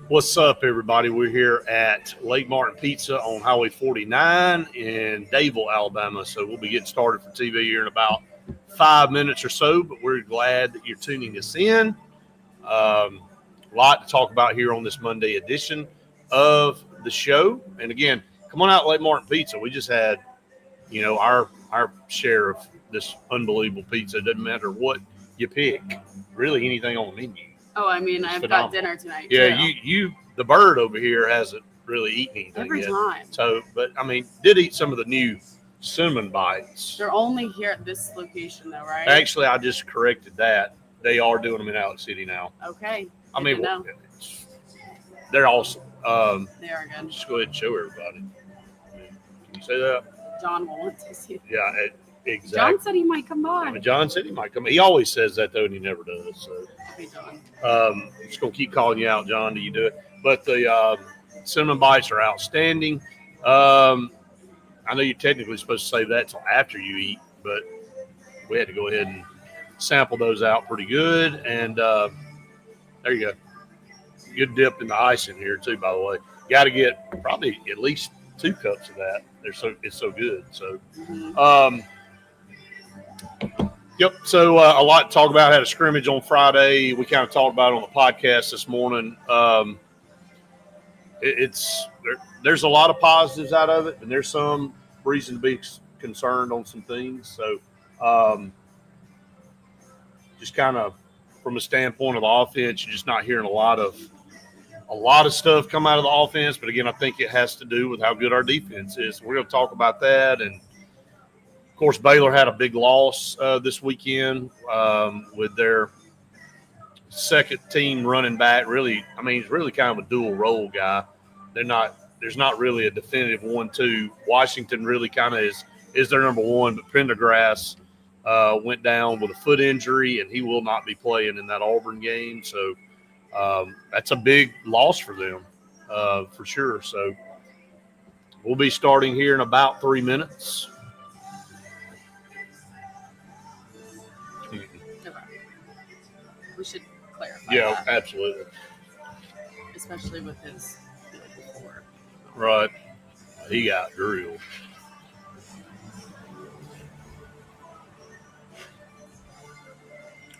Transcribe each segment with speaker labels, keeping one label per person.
Speaker 1: What's up, everybody? We're here at Lake Martin Pizza on Highway 49 in Daville, Alabama. So we'll be getting started for TV here in about 5 minutes or so, but we're glad that you're tuning us in. A lot to talk about here on this Monday edition of the show. And again, come on out, Lake Martin Pizza. We just had, our share of this unbelievable pizza. It doesn't matter what you pick, really anything on the menu.
Speaker 2: Oh, I mean, I've got dinner tonight.
Speaker 1: Yeah,
Speaker 2: too.
Speaker 1: The bird over here hasn't really eaten anything
Speaker 2: every
Speaker 1: yet.
Speaker 2: time.
Speaker 1: So, but I mean, did eat some of the new cinnamon bites.
Speaker 2: They're only here at this location, though, right?
Speaker 1: Actually, I just corrected that. They are doing them in Alex City now.
Speaker 2: Okay.
Speaker 1: I mean, they're awesome.
Speaker 2: They are good.
Speaker 1: Just go ahead and show everybody. Can you say that?
Speaker 2: John will want to see.
Speaker 1: Yeah, exactly.
Speaker 2: John said he might come by.
Speaker 1: I mean, John said he might come. He always says that though, and he never does. So,
Speaker 2: Hey, John.
Speaker 1: I'm just gonna keep calling you out, John. Do you do it? But the cinnamon bites are outstanding. I know you're technically supposed to save that till after you eat, but we had to go ahead and sample those out pretty good. And there you go. Good dip in the ice in here too, by the way. Got to get probably at least 2 cups of that. It's so good. So, yep. So a lot to talk about. Had a scrimmage on Friday. We kind of talked about it on the podcast this morning. There's a lot of positives out of it, and there's some reason to be concerned on some things. So, just kind of from a standpoint of the offense, you're just not hearing a lot of stuff come out of the offense. But again, I think it has to do with how good our defense is. We're going to talk about that. And of course, Baylor had a big loss this weekend with their second team running back. Really, I mean, he's really kind of a dual role guy. There's not really a definitive 1-2. Washington really kind of is their number one, but Pendergrass went down with a foot injury, and he will not be playing in that Auburn game. So that's a big loss for them, for sure. So we'll be starting here in about 3 minutes.
Speaker 2: Okay. We should clarify
Speaker 1: Yeah,
Speaker 2: that.
Speaker 1: absolutely.
Speaker 2: Especially with his before.
Speaker 1: Right. He got drilled.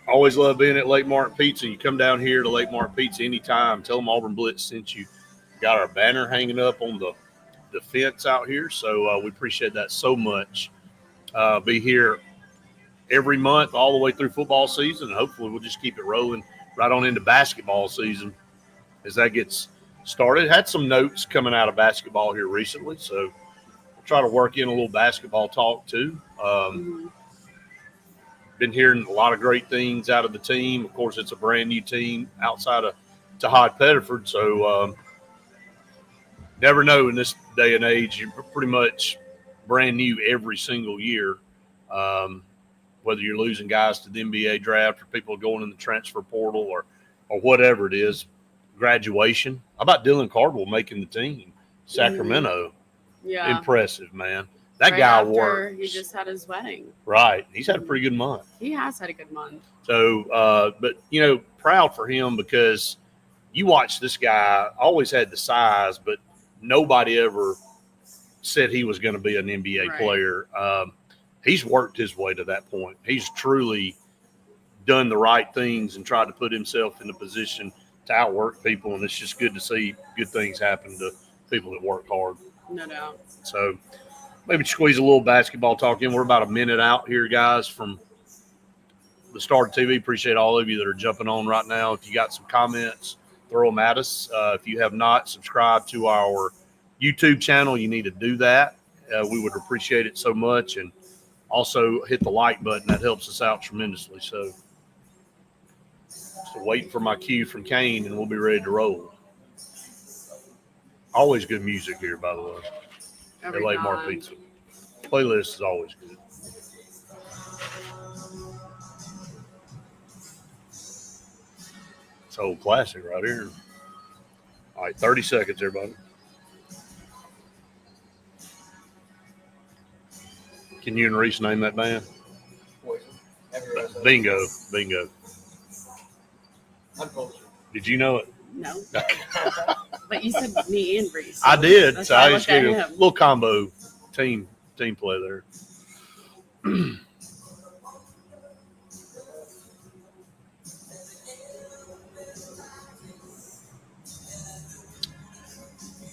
Speaker 1: Always love being at Lake Martin Pizza. You come down here to Lake Martin Pizza anytime. Tell them Auburn Blitz sent you. Got our banner hanging up on the fence out here. So we appreciate that so much. Be here every month all the way through football season. And hopefully we'll just keep it rolling right on into basketball season as that gets started. Had some notes coming out of basketball here recently. So we'll try to work in a little basketball talk too. Been hearing a lot of great things out of the team. Of course, it's a brand new team outside of Tahad Pettiford. So never know in this day and age. You're pretty much brand new every single year. Whether you're losing guys to the NBA draft or people going in the transfer portal or whatever it is, graduation. How about Dylan Cardwell making the team? Sacramento.
Speaker 2: Yeah.
Speaker 1: Impressive, man. That
Speaker 2: right
Speaker 1: guy
Speaker 2: after
Speaker 1: works.
Speaker 2: He just had his wedding.
Speaker 1: Right. He's had a pretty good month.
Speaker 2: He has had a good month.
Speaker 1: So, but, proud for him because you watch this guy, always had the size, but nobody ever said he was going to be an NBA player. He's worked his way to that point. He's truly done the right things and tried to put himself in a position to outwork people, and it's just good to see good things happen to people that work hard.
Speaker 2: No doubt.
Speaker 1: So maybe squeeze a little basketball talk in. We're about a minute out here, guys, from the start of TV. Appreciate all of you that are jumping on right now. If you got some comments, throw them at us. If you have not subscribed to our YouTube channel, you need to do that. We would appreciate it so much. And also hit the like button. That helps us out tremendously. So waiting for my cue from Kane, and we'll be ready to roll. Always good music here, by the way. At Lake Martin Pizza. Playlist is always good. It's an old classic right here. All right, 30 seconds, everybody. Can you and Reese name that band? Bingo.
Speaker 3: Uncultured.
Speaker 1: Did you know it?
Speaker 2: No. But you said me and Reese.
Speaker 1: I did.
Speaker 2: That's
Speaker 1: So
Speaker 2: why
Speaker 1: I
Speaker 2: I
Speaker 1: just
Speaker 2: looked at
Speaker 1: gave a
Speaker 2: him.
Speaker 1: little combo team play there.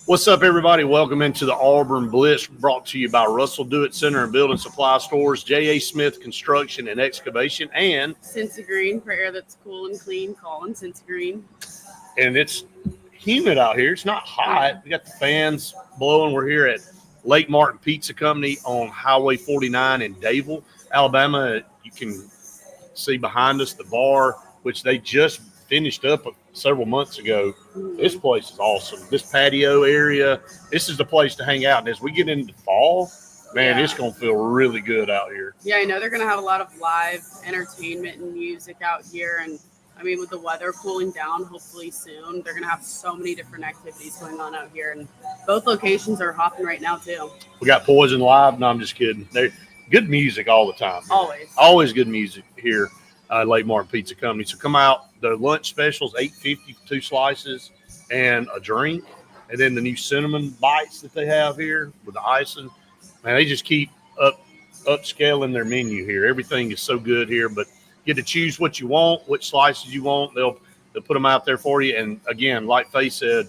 Speaker 1: What's up, everybody? Welcome into the Auburn Blitz, brought to you by Russell Do-It Center and Building Supply Stores, J.A. Smith Construction and Excavation, and
Speaker 2: Cincy Green for air that's cool and clean. Colin, Cincy Green.
Speaker 1: And it's humid out here. It's not hot. We got the fans blowing. We're here at Lake Martin Pizza Company on Highway 49 in Davil, Alabama. You can see behind us the bar, which they just finished up several months ago. This place is awesome. This patio area, this is the place to hang out. And as we get into fall, man, it's going to feel really good out here.
Speaker 2: Yeah, I know they're going to have a lot of live entertainment and music out here. And, I mean, with the weather cooling down, hopefully soon, they're going to have so many different activities going on out here. And both locations are hopping right now, too.
Speaker 1: We got Poison Live. No, I'm just kidding. They're good music all the time. Always good music here. Lake Martin Pizza Company. So come out. The lunch specials, $8.50 for 2 slices and a drink. And then the new cinnamon bites that they have here with the icing. Man, they just keep upscaling their menu here. Everything is so good here, but you get to choose what you want, which slices you want. They'll put them out there for you. And again, like Faye said,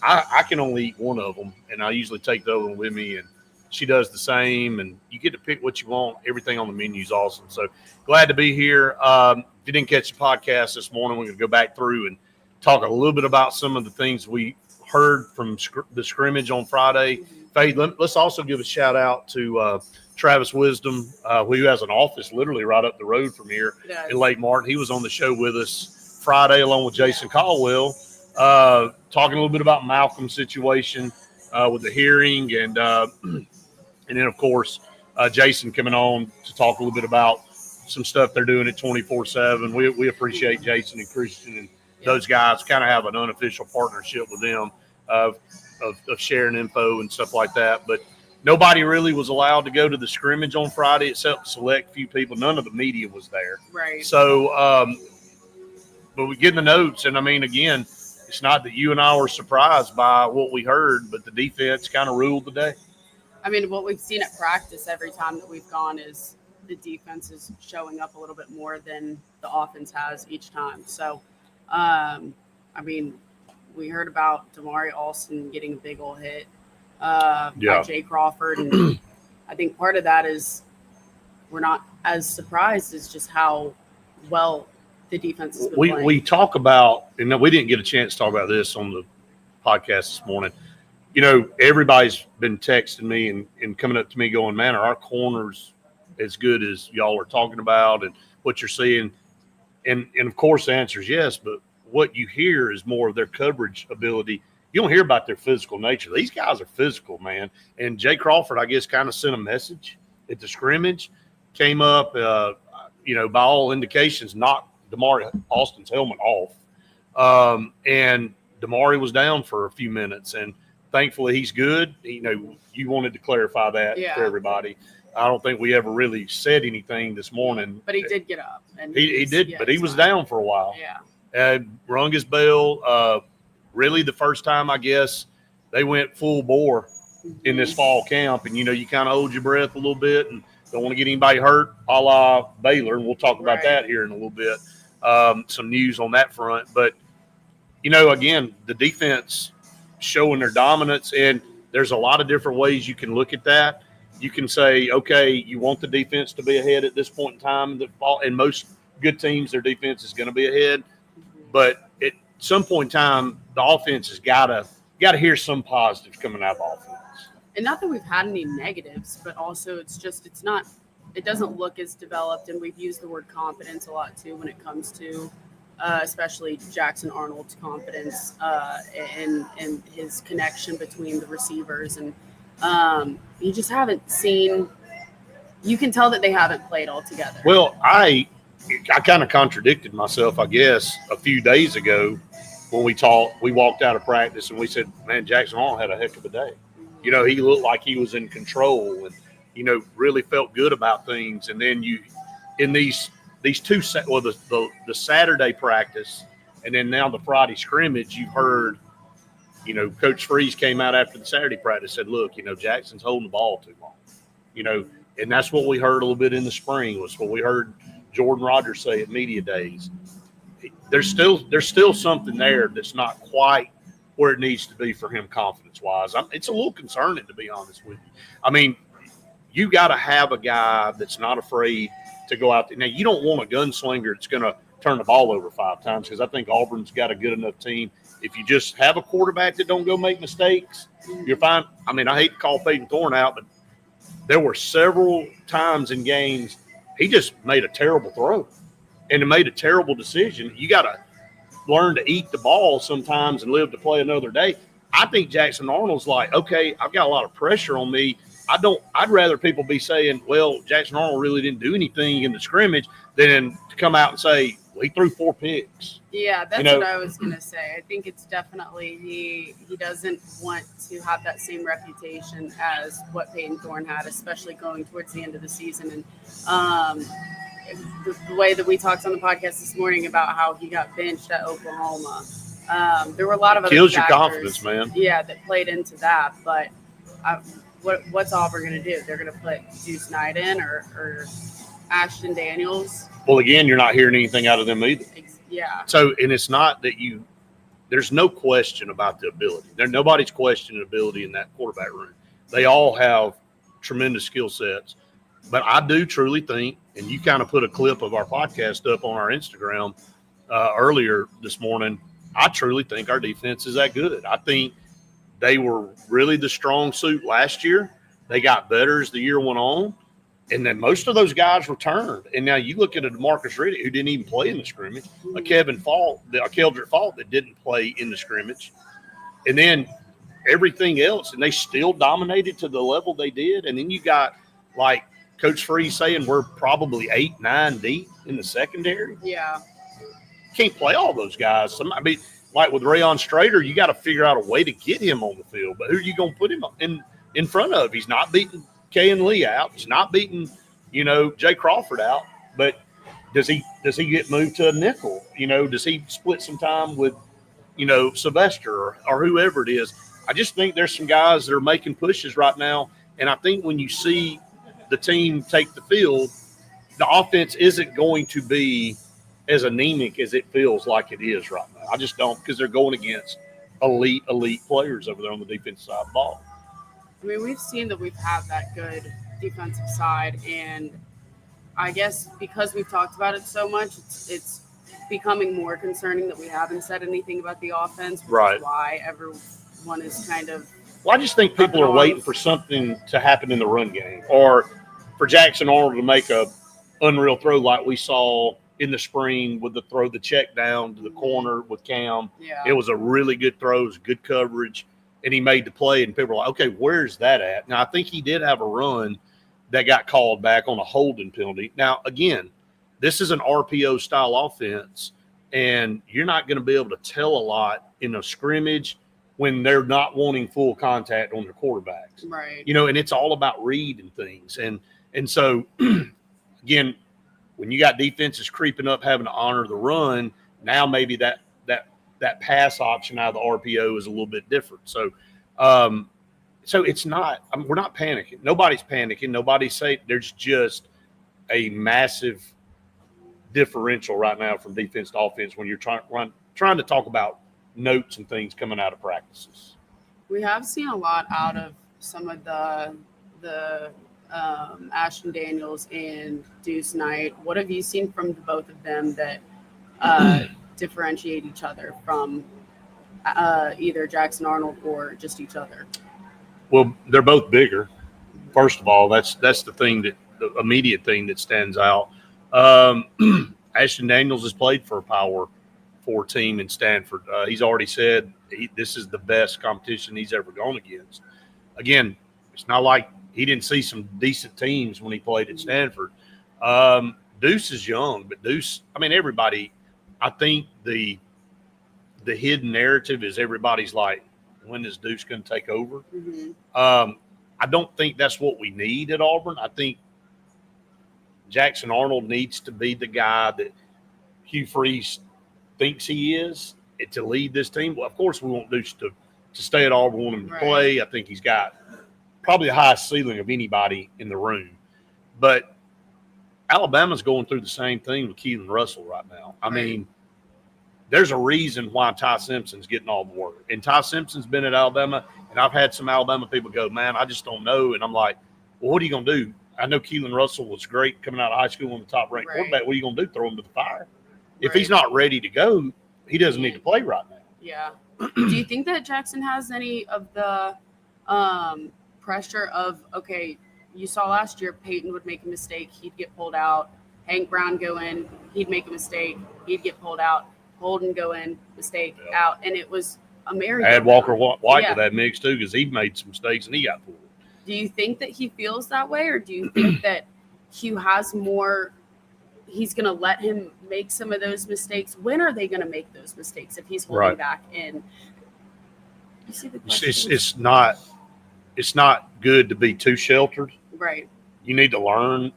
Speaker 1: I can only eat one of them, and I usually take the other one with me, and she does the same, and you get to pick what you want. Everything on the menu is awesome. So glad to be here. If you didn't catch the podcast this morning, we're going to go back through and talk a little bit about some of the things we heard from the scrimmage on Friday. Faye, let's also give a shout out to Travis Wisdom, who has an office literally right up the road from here in Lake Martin. He was on the show with us Friday along with Jason Caldwell, talking a little bit about Malcolm's situation with the hearing, and then, of course, Jason coming on to talk a little bit about some stuff they're doing at 24/7. We appreciate Jason and Christian and those guys. Kind of have an unofficial partnership with them of sharing info and stuff like that. But nobody really was allowed to go to the scrimmage on Friday except select few people. None of the media was there.
Speaker 2: Right.
Speaker 1: So, but we get the notes, and I mean, again, it's not that you and I were surprised by what we heard, but the defense kind of ruled the day.
Speaker 2: I mean, what we've seen at practice every time that we've gone is the defense is showing up a little bit more than the offense has each time. So, I mean, we heard about Damari Alston getting a big old hit by Jay Crawford. And I think part of that is we're not as surprised as just how well the defense has been playing.
Speaker 1: We talk about, and we didn't get a chance to talk about this on the podcast this morning. You know, everybody's been texting me and coming up to me going, man, are our corners as good as y'all are talking about and what you're seeing? And of course, the answer is yes, but what you hear is more of their coverage ability. You don't hear about their physical nature. These guys are physical, man. And Jay Crawford, I guess, kind of sent a message at the scrimmage, came up, by all indications, knocked Damari Alston's helmet off. And Damari was down for a few minutes, and thankfully he's good. You wanted to clarify that for everybody. I don't think we ever really said anything this morning.
Speaker 2: But he did get up. And
Speaker 1: he did, but he was down for a while.
Speaker 2: Yeah.
Speaker 1: Rung his bell. Really the first time, I guess, they went full bore in this fall camp. And, you kind of hold your breath a little bit and don't want to get anybody hurt, a la Baylor. And we'll talk about that here in a little bit. Some news on that front. But, again, the defense showing their dominance. And there's a lot of different ways you can look at that. You can say, okay, you want the defense to be ahead at this point in time in the fall. And most good teams, their defense is going to be ahead. But at some point in time, the offense has got to hear some positives coming out of offense.
Speaker 2: And not that we've had any negatives, but also it doesn't look as developed. And we've used the word confidence a lot too when it comes to especially Jackson Arnold's confidence and his connection between the receivers. And you just haven't seen – you can tell that they haven't played all together.
Speaker 1: Well, I kind of contradicted myself, I guess, a few days ago when we walked out of practice and we said, man, Jackson Arnold had a heck of a day. He looked like he was in control and, really felt good about things. And then in these two, the Saturday practice And then now the Friday scrimmage, you've heard, Coach Freeze came out after the Saturday practice, said, look, Jackson's holding the ball too long, and that's what we heard a little bit in the spring, was what we heard Jordan Rogers say at media days. There's still something there that's not quite where it needs to be for him confidence-wise. It's a little concerning, to be honest with you. I mean, you got to have a guy that's not afraid to go out there. Now, you don't want a gunslinger that's going to turn the ball over 5 times, because I think Auburn's got a good enough team. If you just have a quarterback that don't go make mistakes, you're fine. I mean, I hate to call Peyton Thorne out, but there were several times in games he just made a terrible throw and made a terrible decision. You got to learn to eat the ball sometimes and live to play another day. I think Jackson Arnold's like, okay, I've got a lot of pressure on me. I'd rather people be saying, well, Jackson Arnold really didn't do anything in the scrimmage than to come out and say, well, he threw 4 picks.
Speaker 2: Yeah, that's what I was going to say. I think it's definitely he doesn't want to have that same reputation as what Peyton Thorne had, especially going towards the end of the season. And the way that we talked on the podcast this morning about how he got benched at Oklahoma, there were a lot of other
Speaker 1: kills
Speaker 2: factors,
Speaker 1: your confidence, man.
Speaker 2: Yeah, that played into that. But what's Auburn going to do? They're going to put Deuce Knight in or Ashton Daniels.
Speaker 1: Well, again, you're not hearing anything out of them either.
Speaker 2: Yeah.
Speaker 1: So, and it's not that there's no question about the ability. Nobody's questioning ability in that quarterback room. They all have tremendous skill sets. But I do truly think, and you kind of put a clip of our podcast up on our Instagram earlier this morning, I truly think our defense is that good. I think they were really the strong suit last year. They got better as the year went on. And then most of those guys returned. And now you look at a DeMarcus Riddick, who didn't even play in the scrimmage, a Keldrick Fault that didn't play in the scrimmage. And then everything else, and they still dominated to the level they did. And then you got, like, Coach Freeze saying we're probably 8, 9 deep in the secondary.
Speaker 2: Yeah.
Speaker 1: Can't play all those guys. I mean, like with Rayon Strader, you got to figure out a way to get him on the field. But who are you going to put him in front of? He's not beating Kay and Lee out. He's not beating, Jay Crawford out. But does he get moved to a nickel? Does he split some time with, Sylvester or whoever it is? I just think there's some guys that are making pushes right now. And I think when you see the team take the field, the offense isn't going to be as anemic as it feels like it is right now. I just don't, because they're going against elite players over there on the defensive side of the ball.
Speaker 2: I mean, we've seen that we've had that good defensive side, and I guess because we've talked about it so much, it's becoming more concerning that we haven't said anything about the offense, which
Speaker 1: right.
Speaker 2: is why everyone is kind of –
Speaker 1: Well, I just think people are waiting for something to happen in the run game, or for Jackson Arnold to make a unreal throw like we saw in the spring with the check down to the corner with Cam.
Speaker 2: Yeah.
Speaker 1: It was a really good throw. It was good coverage. And he made the play, and people were like, okay, where's that at? Now, I think he did have a run that got called back on a holding penalty. Now, again, this is an RPO-style offense, and you're not going to be able to tell a lot in a scrimmage when they're not wanting full contact on their quarterbacks.
Speaker 2: Right.
Speaker 1: And it's all about read and things. And so, again, when you got defenses creeping up having to honor the run, now maybe that pass option out of the RPO is a little bit different. So, so it's not. We're not panicking. Nobody's panicking. Nobody's saying there's just a massive differential right now from defense to offense when you're trying to talk about notes and things coming out of practices.
Speaker 2: We have seen a lot out of some of the Ashton Daniels and Deuce Knight. What have you seen from the both of them that differentiate each other from either Jackson Arnold or just each other?
Speaker 1: Well, they're both bigger. First of all, that's the thing the immediate thing that stands out. Ashton Daniels has played for a Power 4 team in Stanford. He's already said this is the best competition he's ever gone against. Again, it's not like he didn't see some decent teams when he played at Stanford. Deuce is young, but Deuce, I mean, everybody, I think the hidden narrative is everybody's like, when is Deuce going to take over?
Speaker 2: Mm-hmm.
Speaker 1: I don't think that's what we need at Auburn. I think Jackson Arnold needs to be the guy that Hugh Freeze thinks he is to lead this team. Well, of course, we want Deuce to stay at Auburn. We want him to
Speaker 2: Right.
Speaker 1: play. I think he's got probably the highest ceiling of anybody in the room. But Alabama's going through the same thing with Keelan Russell right now. I mean, there's a reason why Ty Simpson's getting all the work. And Ty Simpson's been at Alabama, and I've had some Alabama people go, man, I just don't know. And I'm like, well, what are you going to do? I know Keelan Russell was great coming out of high school, one of the top-ranked quarterback. What are you going to do, throw him to the fire? If he's not ready to go, he doesn't need to play right now.
Speaker 2: Yeah. Do you think that Jackson has any of the pressure of, okay, you saw last year Peyton would make a mistake, he'd get pulled out. Hank Brown go in, he'd make a mistake, he'd get pulled out. Holden go in, mistake, out. And it was a merry-go-round.
Speaker 1: Add Walker White to that mix, too, because he made some mistakes and he got pulled.
Speaker 2: Do you think that he feels that way, or do you think that Hugh has more – he's going to let him make some of those mistakes? When are they going to make those mistakes if he's holding back in? You see the question? It's not good to be too sheltered. Right.
Speaker 1: You need to learn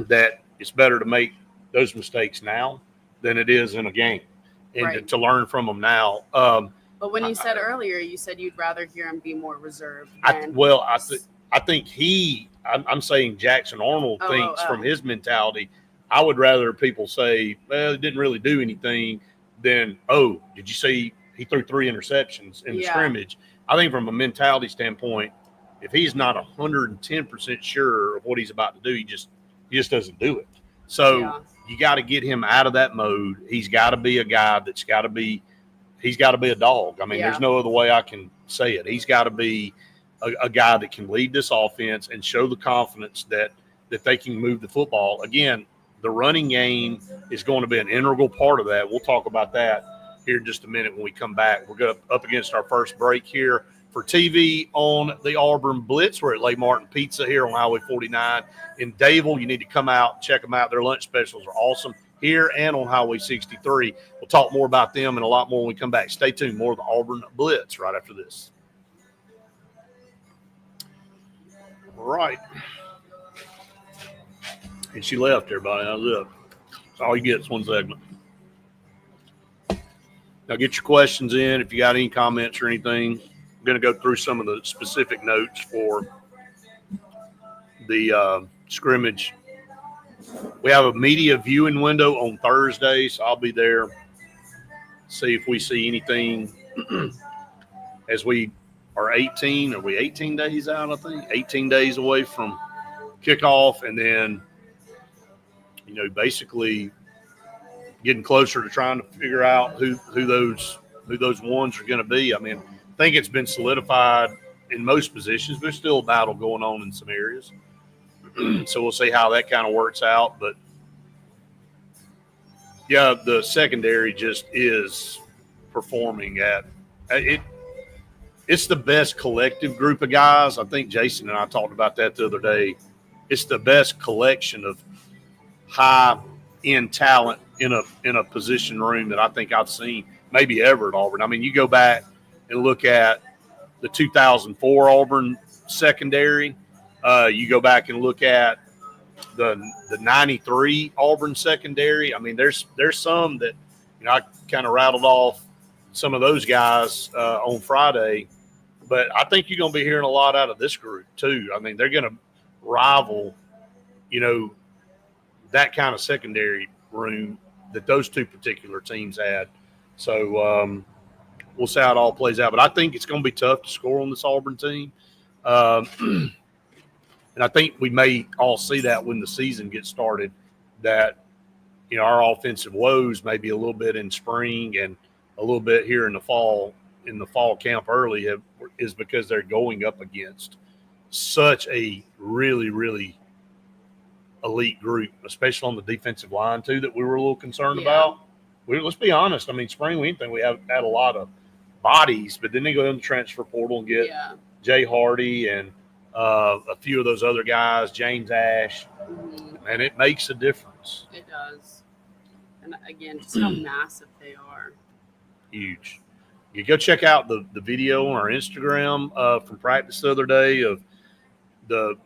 Speaker 1: that it's better to make those mistakes now than it is in a game, and to learn from them now.
Speaker 2: But when you said earlier, you said you'd rather hear him be more reserved.
Speaker 1: I think I'm saying Jackson Arnold thinks from his mentality, I would rather people say, well, it didn't really do anything than, oh, did you see he threw 3 interceptions in the scrimmage? I think from a mentality standpoint, if he's not 110% sure of what he's about to do, he just doesn't do it. So you got to get him out of that mode. He's got to be a guy he's got to be a dog. I mean, there's no other way I can say it. He's got to be a guy that can lead this offense and show the confidence that they can move the football. Again, the running game is going to be an integral part of that. We'll talk about that here in just a minute when we come back. We're going up against our first break here for TV on the Auburn Blitz. We're at Le Martin Pizza here on Highway 49 in Dayville. You need to come out and check them out. Their lunch specials are awesome here and on Highway 63. We'll talk more about them and a lot more when we come back. Stay tuned. More of the Auburn Blitz right after this. Right. And she left, everybody. How's it? That's all you get is one segment. Now get your questions in. If you got any comments or anything, I'm going to go through some of the specific notes for the scrimmage. We have a media viewing window on Thursday, so I'll be there. See if we see anything as we are 18. Are we 18 days out, I think? 18 days away from kickoff, and then, basically getting closer to trying to figure out who those ones are going to be. I mean, I think it's been solidified in most positions, but there's still a battle going on in some areas. So we'll see how that kind of works out. But, yeah, the secondary just is performing at it. It's the best collective group of guys. I think Jason and I talked about that the other day. It's the best collection of high-end talent in a position room that I think I've seen maybe ever at Auburn. I mean, you go back and look at the 2004 Auburn secondary. You go back and look at the 93 Auburn secondary. I mean, there's some that, I kind of rattled off some of those guys on Friday. But I think you're going to be hearing a lot out of this group too. I mean, they're going to rival, that kind of secondary room that those two particular teams had. So we'll see how it all plays out. But I think it's going to be tough to score on this Auburn team. And I think we may all see that when the season gets started, that, our offensive woes may be a little bit in spring and a little bit here in the fall camp early is because they're going up against such a really, really elite group, especially on the defensive line too, that we were a little concerned about. Let's be honest. I mean, spring we didn't think we had a lot of bodies, but then they go in the transfer portal and get Jay Hardy and a few of those other guys, James Ash, and it makes a difference.
Speaker 2: It does. And again, just how massive they are.
Speaker 1: Huge. You go check out the video on our Instagram from practice the other day of the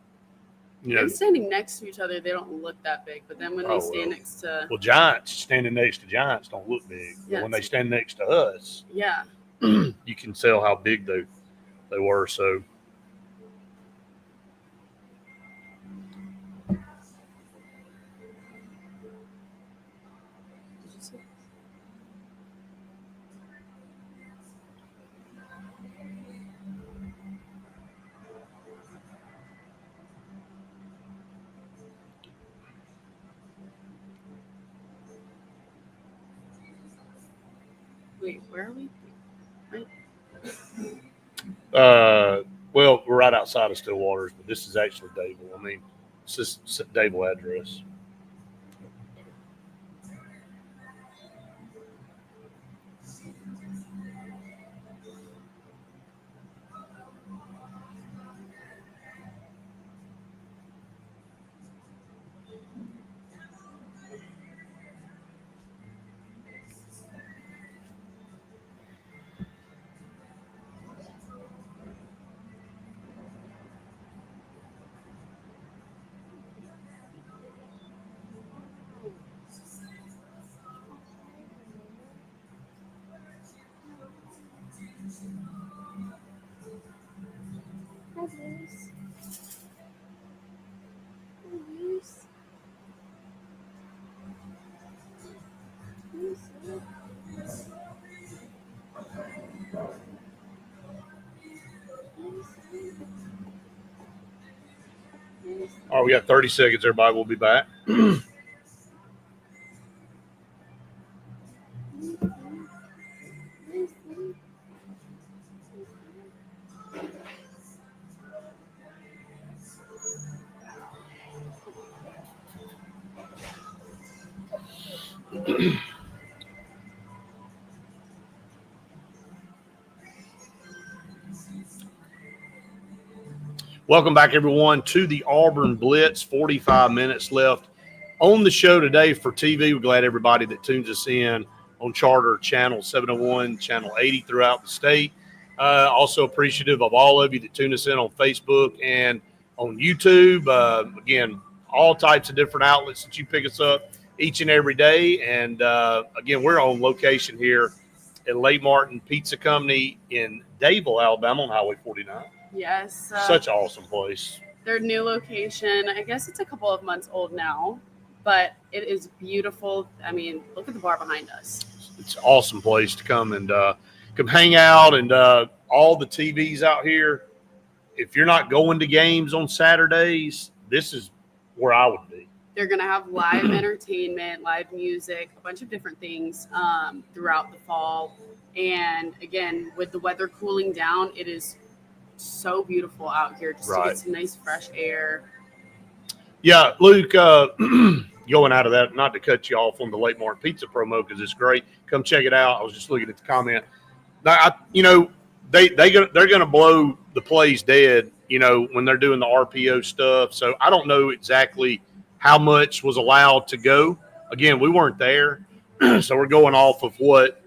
Speaker 1: You know,
Speaker 2: and standing next to each other, they don't look that big. But then when they stand next to
Speaker 1: Giants, standing next to Giants don't look big.
Speaker 2: Yeah,
Speaker 1: But when they stand next to us,
Speaker 2: yeah,
Speaker 1: you can tell how big they were. So.
Speaker 2: wait, where are we? Right.
Speaker 1: Well, we're right outside of Stillwater's, but this is actually Dable. I mean, it's just Dable address. All right, we got 30 seconds. Everybody, we'll be back. Welcome back, everyone, to the Auburn Blitz. 45 minutes left on the show today for TV. We're glad everybody that tunes us in on Charter Channel 701, Channel 80 throughout the state. Also appreciative of all of you that tune us in on Facebook and on YouTube. Again, all types of different outlets that you pick us up each and every day. And, again, we're on location here at Lake Martin Pizza Company in Dable, Alabama on Highway 49.
Speaker 2: Yes.
Speaker 1: Such an awesome place.
Speaker 2: Their new location, I guess it's a couple of months old now, but it is beautiful. I mean, look at the bar behind us.
Speaker 1: It's an awesome place to come and come hang out, and all the TVs out here. If you're not going to games on Saturdays, this is where I would be.
Speaker 2: They're going to have live entertainment, live music, a bunch of different things throughout the fall. And again, with the weather cooling down, it is so beautiful out here just to get some nice fresh air.
Speaker 1: Yeah, Luke, going out of that, not to cut you off on the Lake Martin Pizza promo because it's great. Come check it out. I was just looking at the comment. Now, they're going to blow the plays dead, when they're doing the RPO stuff. So I don't know exactly how much was allowed to go. Again, we weren't there, so we're going off of what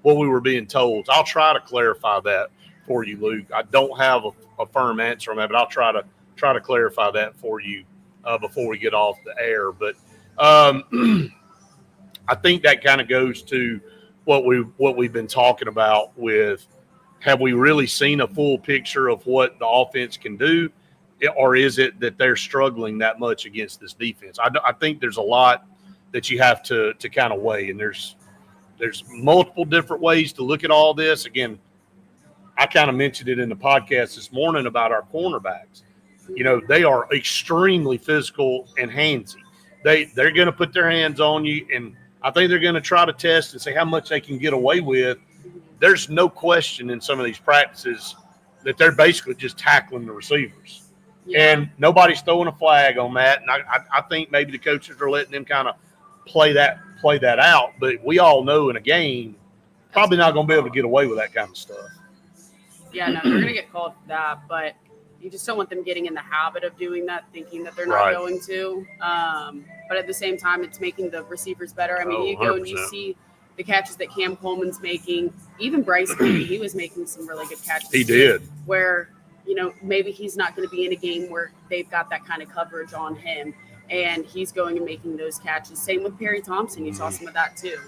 Speaker 1: we were being told. I'll try to clarify that for you, Luke. I don't have a firm answer on that, but I'll try to clarify that for you before we get off the air. But I think that kind of goes to what we've been talking about with, have we really seen a full picture of what the offense can do, or is it that they're struggling that much against this defense? I think there's a lot that you have to kind of weigh, and there's multiple different ways to look at all this. Again, I kind of mentioned it in the podcast this morning about our cornerbacks. They are extremely physical and handsy. They're going to put their hands on you, and I think they're going to try to test and see how much they can get away with. There's no question in some of these practices that they're basically just tackling the receivers. Yeah. And nobody's throwing a flag on that. And I think maybe the coaches are letting them kind of play that out. But we all know in a game, probably not going to be able to get away with that kind of stuff.
Speaker 2: Yeah, no, they're going to get called for that, but you just don't want them getting in the habit of doing that, thinking that they're not going to. But at the same time, it's making the receivers better. I mean, you go and you see the catches that Cam Coleman's making. Even Bryce Kennedy, he was making some really good catches.
Speaker 1: He did.
Speaker 2: Where maybe he's not going to be in a game where they've got that kind of coverage on him, and he's going and making those catches. Same with Perry Thompson. You saw some of that too.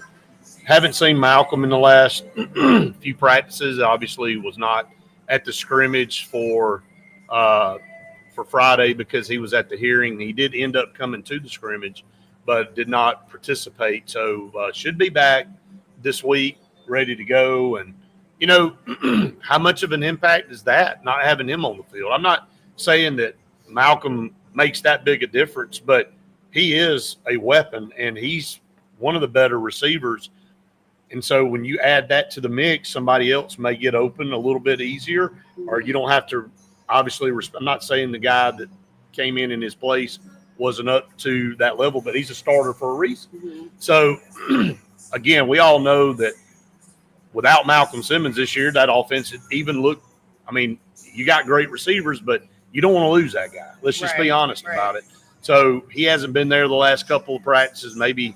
Speaker 1: Haven't seen Malcolm in the last few practices. Obviously was not at the scrimmage for Friday because he was at the hearing. He did end up coming to the scrimmage, but did not participate. So should be back this week, ready to go. And, how much of an impact is that, not having him on the field? I'm not saying that Malcolm makes that big a difference, but he is a weapon, and he's one of the better receivers. And so when you add that to the mix, somebody else may get open a little bit easier, or you don't have to obviously – I'm not saying the guy that came in his place wasn't up to that level, but he's a starter for a reason.
Speaker 2: Mm-hmm.
Speaker 1: So, again, we all know that without Malcolm Simmons this year, that offense even looked – I mean, you got great receivers, but you don't want to lose that guy. Let's just be honest about it. So he hasn't been there the last couple of practices. Maybe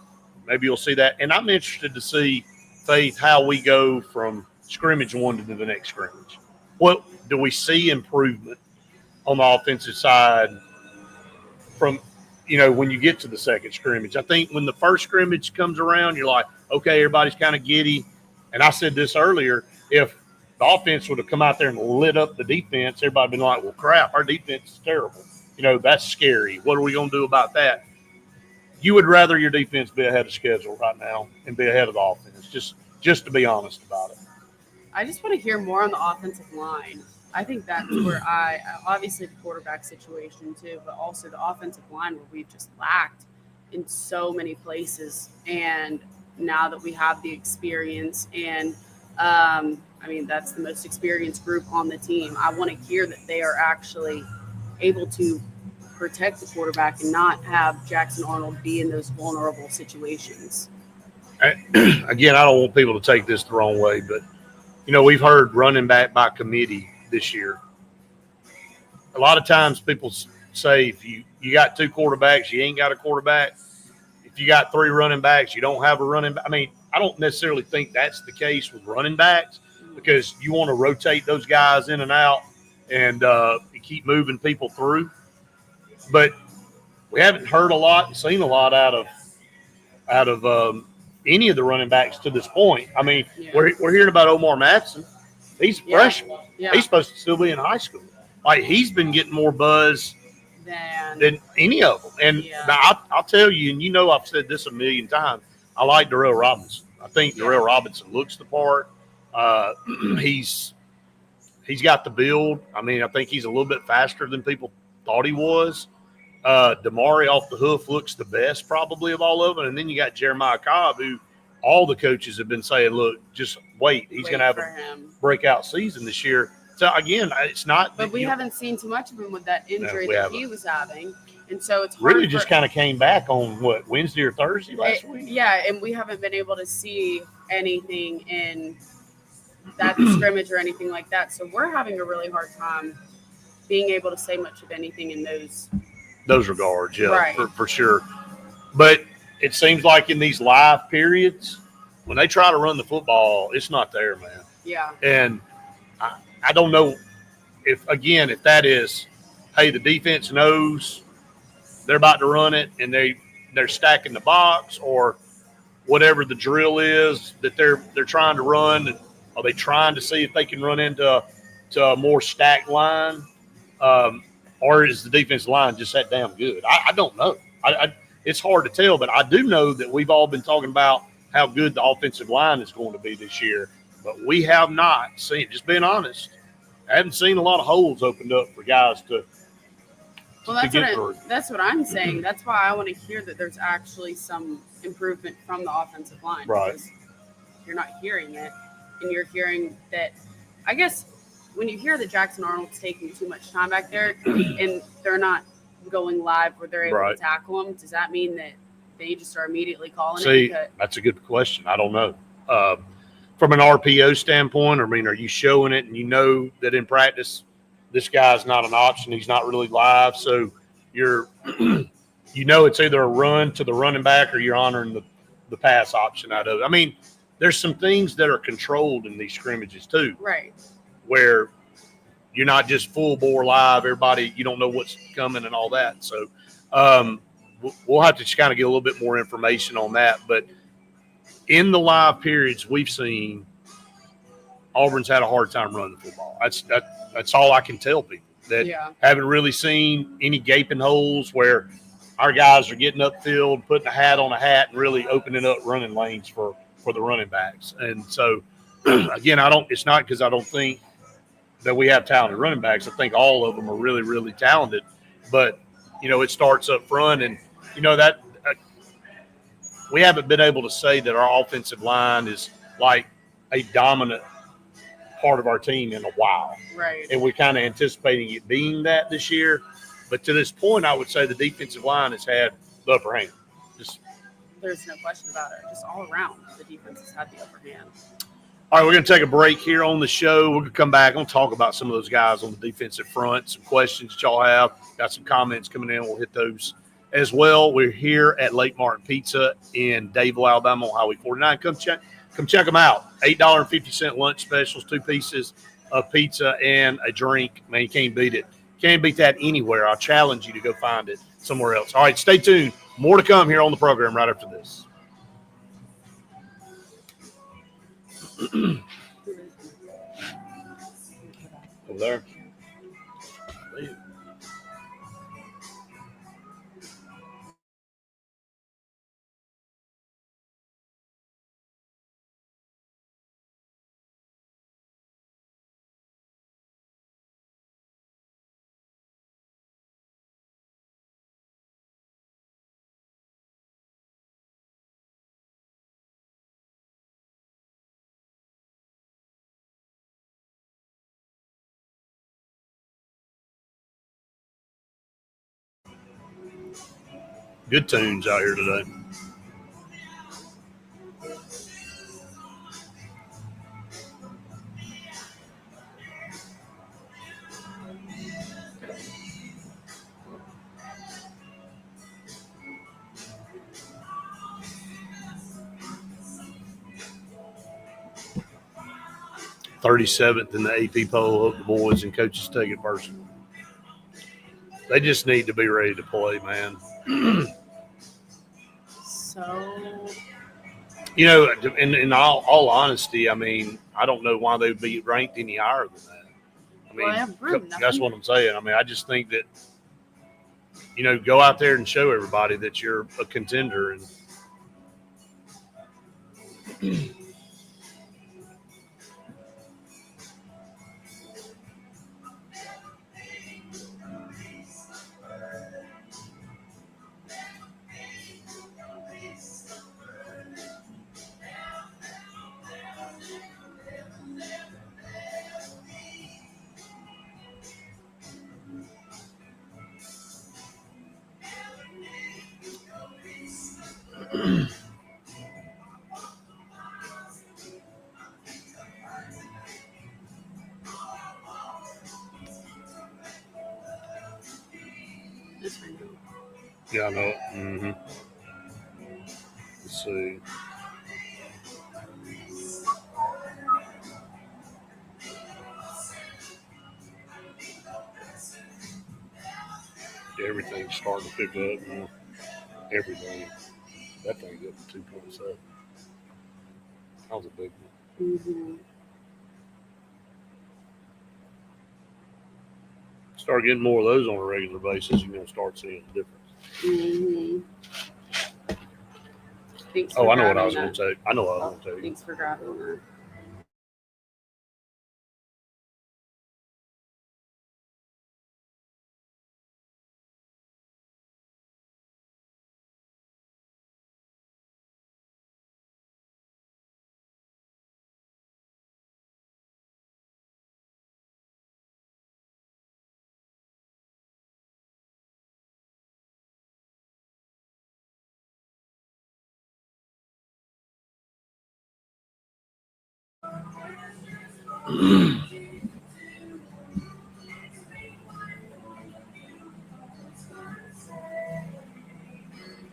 Speaker 1: you'll see that. And I'm interested to see, Faith, how we go from scrimmage one to the next scrimmage. What do we see improvement on the offensive side from, when you get to the second scrimmage? I think when the first scrimmage comes around, you're like, okay, everybody's kind of giddy. And I said this earlier, if the offense would have come out there and lit up the defense, everybody would been like, well, crap, our defense is terrible. That's scary. What are we going to do about that? You would rather your defense be ahead of schedule right now and be ahead of the offense, just to be honest about it.
Speaker 2: I just want to hear more on the offensive line. I think that's where obviously the quarterback situation too, but also the offensive line where we've just lacked in so many places. And now that we have the experience and, that's the most experienced group on the team, I want to hear that they are actually able to protect the quarterback and not have Jackson Arnold be in those vulnerable situations.
Speaker 1: Again, I don't want people to take this the wrong way, but, we've heard running back by committee this year. A lot of times people say if you got two quarterbacks, you ain't got a quarterback. If you got three running backs, you don't have a running back. I mean, I don't necessarily think that's the case with running backs because you want to rotate those guys in and out and keep moving people through. But we haven't heard a lot and seen a lot out of any of the running backs to this point. I mean, we're hearing about Omar Matson. He's a freshman. Yeah. He's supposed to still be in high school. Like, he's been getting more buzz than any of them. And now I'll tell you, and I've said this a million times, I like Darrell Robinson. I think Darrell Robinson looks the part. He's got the build. I mean, I think he's a little bit faster than people thought he was. Damari off the hoof looks the best probably of all of them. And then you got Jeremiah Cobb, who all the coaches have been saying, look, just wait. He's going to have a breakout season this year. So, again, it's not –
Speaker 2: But we haven't seen too much of him with that injury that he was having. And so it's hard
Speaker 1: really just kind of came back on, Wednesday or Thursday last week?
Speaker 2: Yeah, and we haven't been able to see anything in that scrimmage or anything like that. So we're having a really hard time being able to say much of anything in those
Speaker 1: regards, for sure. But it seems like in these live periods, when they try to run the football, it's not there, man.
Speaker 2: Yeah.
Speaker 1: And I don't know if that is, hey, the defense knows they're about to run it and they're stacking the box, or whatever the drill is that they're trying to run. And are they trying to see if they can run into a more stacked line? Or is the defensive line just that damn good? I don't know. It's hard to tell, but I do know that we've all been talking about how good the offensive line is going to be this year. But we have not seen, just being honest, I haven't seen a lot of holes opened up for guys to get through.
Speaker 2: That's what I'm saying. That's why I want to hear that there's actually some improvement from the offensive line.
Speaker 1: Right.
Speaker 2: Because you're not hearing it, and you're hearing that, I guess, when you hear that Jackson Arnold's taking too much time back there and they're not going live where they're able to tackle him, does that mean that they just are immediately calling it?
Speaker 1: That's a good question. I don't know. From an RPO standpoint, I mean, are you showing it and you know that in practice this guy's not an option, he's not really live, so you're it's either a run to the running back or you're honoring the pass option out of it. I mean, there's some things that are controlled in these scrimmages too.
Speaker 2: Right.
Speaker 1: Where you're not just full bore live. Everybody, you don't know what's coming and all that. So we'll have to just kind of get a little bit more information on that. But in the live periods we've seen, Auburn's had a hard time running the football. That's all I can tell people. That haven't really seen any gaping holes where our guys are getting upfield, putting a hat on a hat, and really opening up running lanes for the running backs. And so, again, it's not because I don't think that we have talented running backs. I think all of them are really, really talented. But, it starts up front. And, that we haven't been able to say that our offensive line is like a dominant part of our team in a while.
Speaker 2: Right.
Speaker 1: And we're kind of anticipating it being that this year. But to this point, I would say the defensive line has had the upper hand.
Speaker 2: There's no question about it. Just all around, the defense has had the upper hand.
Speaker 1: All right, we're going to take a break here on the show. We're going to come back. I'm going to talk about some of those guys on the defensive front, some questions that y'all have. Got some comments coming in. We'll hit those as well. We're here at Lake Martin Pizza in Dadeville, Alabama on Highway 49. Come check them out. $8.50 lunch specials, 2 pieces of pizza and a drink. Man, you can't beat it. Can't beat that anywhere. I challenge you to go find it somewhere else. All right, stay tuned. More to come here on the program right after this. Over there. 'Good tunes out here today. .37th in the AP poll. Hope the boys and coaches take it personal. They just need to be ready to play, man.
Speaker 2: So,
Speaker 1: in all honesty, I mean, I don't know why they would be ranked any higher than that. I mean, that's what I'm saying. I mean, I just think that, go out there and show everybody that you're a contender. And yeah, I know. Mm-hmm. Let's see. Everything's starting to pick up. Man. Everything. That thing's up to 2.7. That was a big one.
Speaker 2: mm-hmm.
Speaker 1: Start getting more of those on a regular basis, you're going to start seeing the difference.
Speaker 2: Mm-hmm.
Speaker 1: I know what I was going to tell you. I know what I was going to tell you.
Speaker 2: Thanks for grabbing that.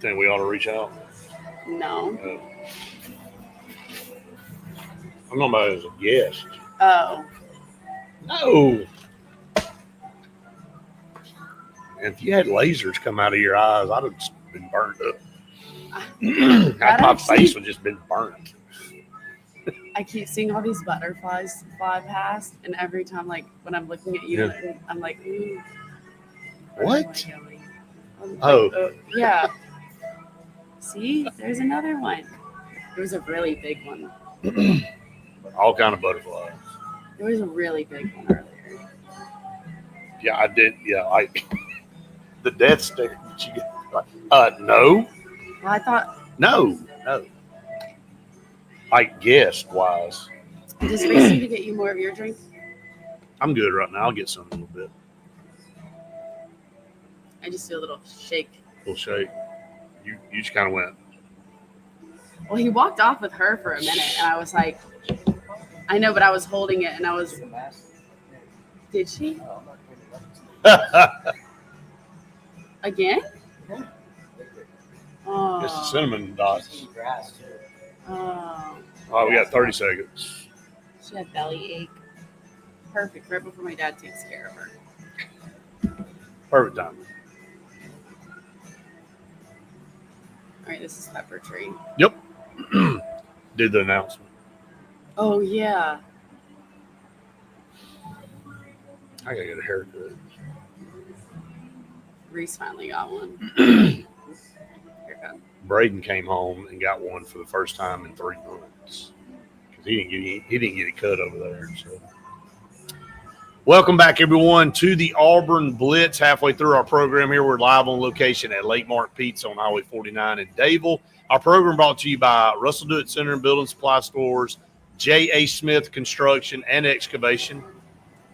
Speaker 1: Think we ought to reach out?
Speaker 2: No.
Speaker 1: I'm talking about as a guest.
Speaker 2: Oh.
Speaker 1: No. And if you had lasers come out of your eyes, I'd have just been burned up. My face would just been burnt.
Speaker 2: I keep seeing all these butterflies fly past, and every time, like when I'm looking at you, I'm like, ooh.
Speaker 1: What?
Speaker 2: Oh, yeah. See, there's another one. There was a really big one.
Speaker 1: All kind of butterflies.
Speaker 2: There was a really big one earlier.
Speaker 1: Yeah, I did. Yeah, like the death stare that you get. No.
Speaker 2: Well, I thought.
Speaker 1: No. Like guest wise.
Speaker 2: Does Reese need to get you more of your drink?
Speaker 1: I'm good right now. I'll get some in a little bit.
Speaker 2: I just do a little shake.
Speaker 1: A little shake. You just kind of went.
Speaker 2: Well, he walked off with her for a minute, and I was like, I know, but I was holding it, and I was. Did she? Again? Oh.
Speaker 1: It's the cinnamon dots.
Speaker 2: Oh.
Speaker 1: All right, we got 30 seconds.
Speaker 2: She had belly ache. Perfect. Right before my dad takes care of her.
Speaker 1: Perfect time.
Speaker 2: All right, this is Pepper Tree.
Speaker 1: Yep. Did the announcement.
Speaker 2: Oh, yeah.
Speaker 1: I gotta get a haircut.
Speaker 2: Reese finally got one. Here it comes.
Speaker 1: Braden came home and got one for the first time in 3 months because he didn't get it cut over there. So, welcome back everyone to the Auburn Blitz. Halfway through our program here, we're live on location at Lake Mark Pizza on Highway 49 in Dayville. Our program brought to you by Russell Dewitt Center and Building Supply Stores, J.A. Smith Construction and Excavation.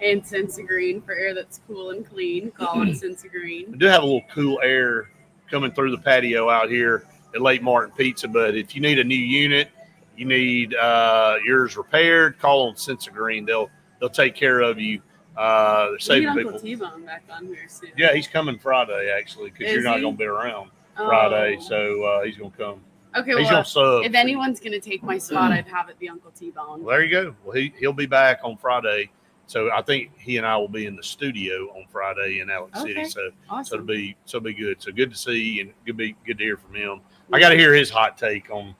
Speaker 2: And Sensagreen for air that's cool and clean. Call it Sensagreen.
Speaker 1: We do have a little cool air coming through the patio out here at Lake Martin Pizza, but if you need a new unit, you need yours repaired, call on Sensagreen. They'll take care of you. They're saving people.
Speaker 2: Uncle T-Bone back on here soon.
Speaker 1: Yeah, he's coming Friday actually because you're not going to be around Friday, so he's going to come.
Speaker 2: Okay,
Speaker 1: he's going to sub.
Speaker 2: If anyone's going to take my spot, I'd have it be Uncle T-Bone.
Speaker 1: Well, there you go. Well, he'll be back on Friday. So I think he and I will be in the studio on Friday in Alex City. So
Speaker 2: awesome.
Speaker 1: so it'll be good. So good to see and good to hear from him. I got to hear his hot take on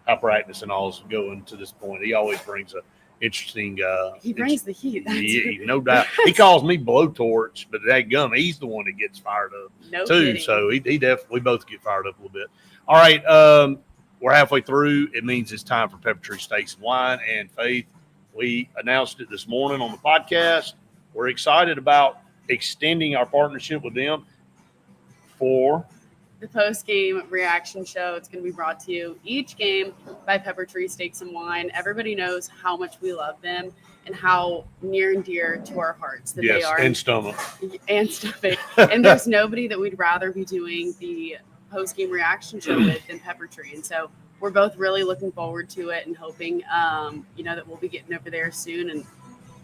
Speaker 1: how practice and all is going to this point. He always brings a interesting.
Speaker 2: He brings the heat.
Speaker 1: Yeah, no doubt. He calls me blowtorch, but that gum, he's the one that gets fired up too.
Speaker 2: Kidding.
Speaker 1: So he definitely, we both get fired up a little bit. All right, we're halfway through. It means it's time for Pepper Tree Steaks and Wine. And Faith, we announced it this morning on the podcast. We're excited about extending our partnership with them for
Speaker 2: the post-game reaction show. It's going to be brought to you each game by Pepper Tree Steaks and Wine. Everybody knows how much we love them and how near and dear to our hearts that they are.
Speaker 1: And stomach.
Speaker 2: And stomach. And there's nobody that we'd rather be doing the post-game reaction show with than Pepper Tree. And so we're both really looking forward to it and hoping, that we'll be getting over there soon and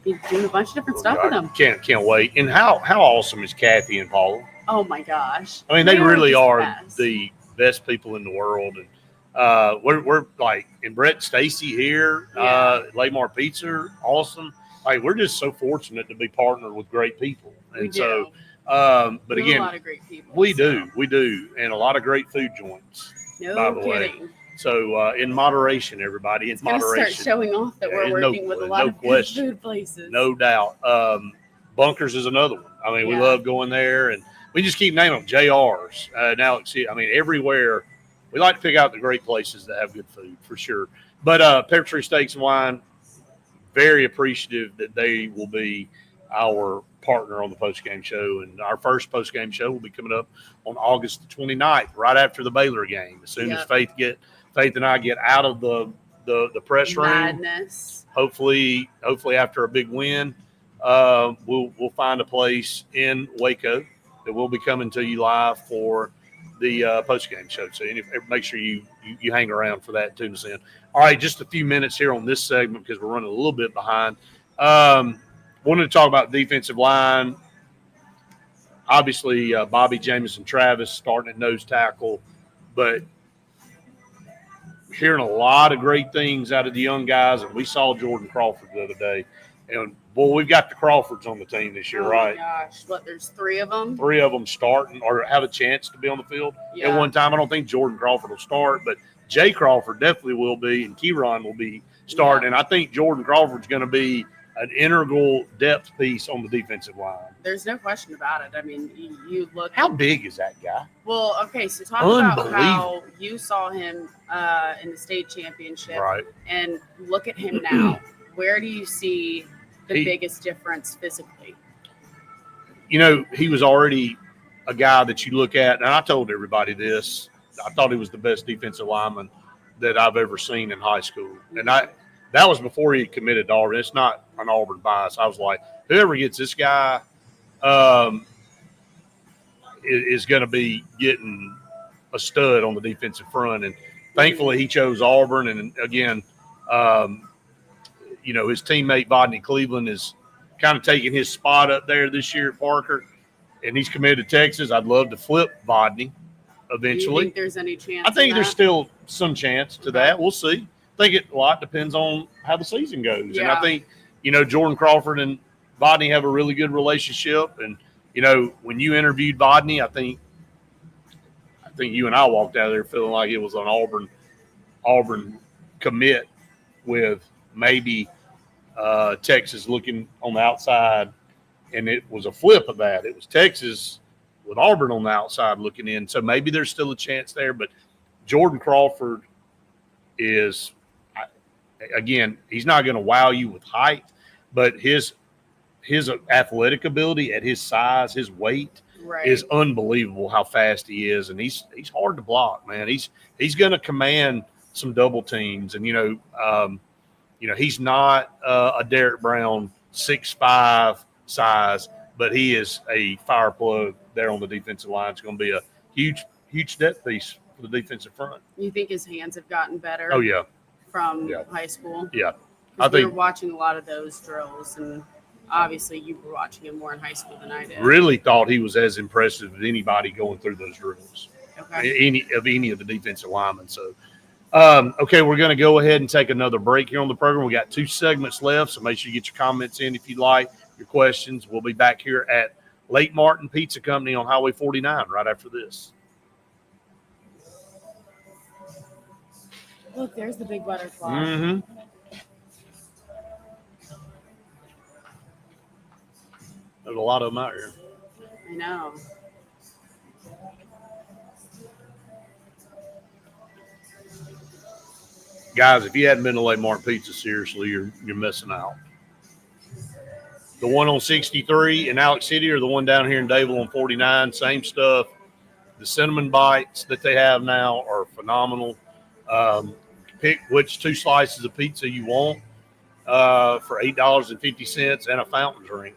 Speaker 2: be doing a bunch of different stuff with them.
Speaker 1: Can't wait. And how awesome is Kathy and Paula?
Speaker 2: Oh my gosh!
Speaker 1: I mean, they really are the best people in the world, and we're like, and Brett and Stacy here, Laymar Pizza, awesome. Like, we're just so fortunate to be partnered with great people, and so. But again,
Speaker 2: a lot of great people.
Speaker 1: We do, and a lot of great food joints.
Speaker 2: No
Speaker 1: by the
Speaker 2: kidding.
Speaker 1: way. So in moderation, everybody, in moderation.
Speaker 2: Start showing off that we're working with a lot of good food places.
Speaker 1: No doubt. Bunkers is another one. I mean, we love going there, and we just keep naming them JRs. Now, I mean, everywhere. We like to pick out the great places that have good food for sure. But Pepper Tree Steaks and Wine, very appreciative that they will be our partner on the post-game show. And our first post-game show will be coming up on August the 29th, right after the Baylor game. As soon as Faith and I get out of the press room.
Speaker 2: Madness.
Speaker 1: Hopefully after a big win, we'll find a place in Waco that we'll be coming to you live for the post-game show. So make sure you hang around for that and tune us in. All right, just a few minutes here on this segment because we're running a little bit behind. Wanted to talk about defensive line. Obviously, Bobby, Jamison, Travis starting at nose tackle, but hearing a lot of great things out of the young guys, and we saw Jordan Crawford the other day. And boy, we've got the Crawfords on the team this year, right?
Speaker 2: Oh my gosh, what? There's 3 of them.
Speaker 1: 3 of them starting or have a chance to be on the field at one time. I don't think Jordan Crawford will start, but Jay Crawford definitely will be, and Kieron will be starting. And I think Jordan Crawford's going to be an integral depth piece on the defensive line.
Speaker 2: There's no question about it. I mean, you look.
Speaker 1: How big is that guy?
Speaker 2: Well, okay, so talk about how you saw him in the state championship,
Speaker 1: right?
Speaker 2: And look at him now. Where do you see the biggest difference physically?
Speaker 1: You know, he was already a guy that you look at, and I told everybody this. I thought he was the best defensive lineman that I've ever seen in high school. And that was before he committed to Auburn. It's not an Auburn bias. I was like, whoever gets this guy is going to be getting a stud on the defensive front. And thankfully he chose Auburn. And again, you know, his teammate Bodney Cleveland is kind of taking his spot up there this year at Parker, and he's committed to Texas. I'd love to flip Bodney eventually.
Speaker 2: Do you think there's any chance?
Speaker 1: I think there's still some chance to that. We'll see. I think a lot depends on how the season goes.
Speaker 2: Yeah.
Speaker 1: And I think, you know, Jordan Crawford and Bodney have a really good relationship. And, you know, when you interviewed Bodney, I think you and I walked out of there feeling like it was an Auburn commit with maybe Texas looking on the outside, and it was a flip of that. It was Texas with Auburn on the outside looking in. So maybe there's still a chance there. But Jordan Crawford is, again, he's not going to wow you with height, but his athletic ability at his size, his weight is unbelievable how fast he is. And he's hard to block, man. He's going to command some double teams. And, you know, he's not a Derek Brown 6'5" size, but he is a fire plug there on the defensive line. It's going to be a huge depth piece for the defensive front.
Speaker 2: You think his hands have gotten better?
Speaker 1: Oh, yeah.
Speaker 2: From high school?
Speaker 1: Yeah.
Speaker 2: I think we were watching a lot of those drills, and obviously you were watching him more in high school than I did.
Speaker 1: Really thought he was as impressive as anybody going through those drills.
Speaker 2: Okay.
Speaker 1: Any of the defensive linemen. So, okay, we're going to go ahead and take another break here on the program. We got 2 segments left, so make sure you get your comments in if you'd like, your questions. We'll be back here at Lake Martin Pizza Company on Highway 49 right after this.
Speaker 2: Look, there's the big butterfly.
Speaker 1: Mm-hmm. There's a lot of them out here.
Speaker 2: I know.
Speaker 1: Guys, if you hadn't been to Lake Martin Pizza, seriously, you're missing out. The one on 63 in Alex City or the one down here in Dayville on 49, same stuff. The cinnamon bites that they have now are phenomenal. Pick which 2 slices of pizza you want for $8.50 and a fountain drink.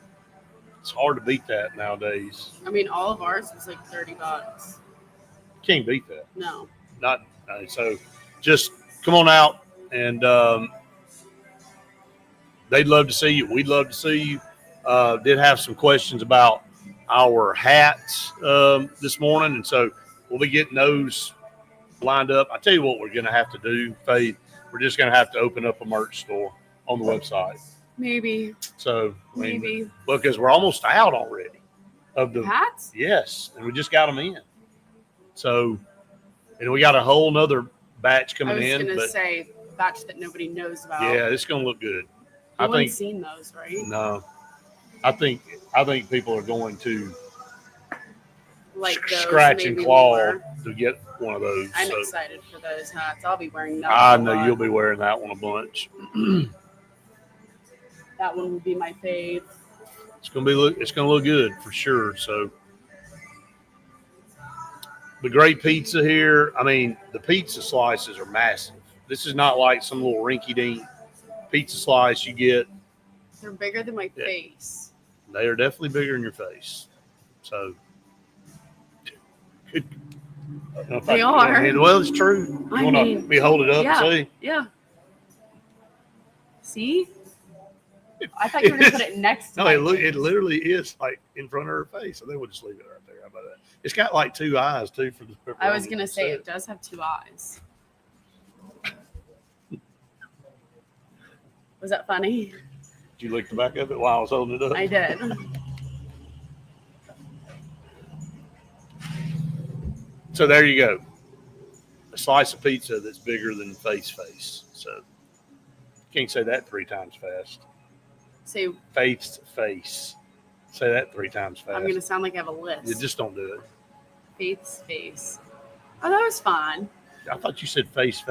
Speaker 1: It's hard to beat that nowadays.
Speaker 2: I mean, all of ours was like $30.
Speaker 1: Can't beat that.
Speaker 2: No.
Speaker 1: Not so. Just come on out, and they'd love to see you. We'd love to see you. Did have some questions about our hats this morning, and so we'll be getting those lined up. I tell you what we're going to have to do, Faith. We're just going to have to open up a merch store on the website.
Speaker 2: Maybe.
Speaker 1: So,
Speaker 2: maybe.
Speaker 1: Because we're almost out already of the
Speaker 2: hats?
Speaker 1: Yes, and we just got them in. So, and we got a whole nother batch coming in.
Speaker 2: I was going to say batch that nobody knows about.
Speaker 1: Yeah, it's going to look good.
Speaker 2: I haven't seen those, right?
Speaker 1: No. I think people are going to scratch and claw to get one of those.
Speaker 2: I'm excited for those hats. I'll be wearing that.
Speaker 1: I know you'll be wearing that one a bunch.
Speaker 2: That one will be my fave.
Speaker 1: It's gonna look good for sure. So the great pizza here. I mean, the pizza slices are massive. This is not like some little rinky-dink pizza slice you get.
Speaker 2: They're bigger than my face.
Speaker 1: They are definitely bigger than your face. So
Speaker 2: they are.
Speaker 1: Well, it's true. You want to be hold it up and see?
Speaker 2: Yeah. See? I thought you were going to put it next to
Speaker 1: it literally is like in front of her face. So then we'll just leave it right there. How about that? It's got like 2 eyes too for the pepperoni.
Speaker 2: I was going to say it does have 2 eyes. Was that funny?
Speaker 1: Did you lick the back of it while I was holding it up?
Speaker 2: I did.
Speaker 1: So there you go. A slice of pizza that's bigger than face. So can't say that 3 times fast.
Speaker 2: Say
Speaker 1: Faith's face. Say that 3 times fast.
Speaker 2: I'm gonna sound like I have a list.
Speaker 1: You just don't do it.
Speaker 2: Faith's face. Oh, that was fun.
Speaker 1: I thought you said face.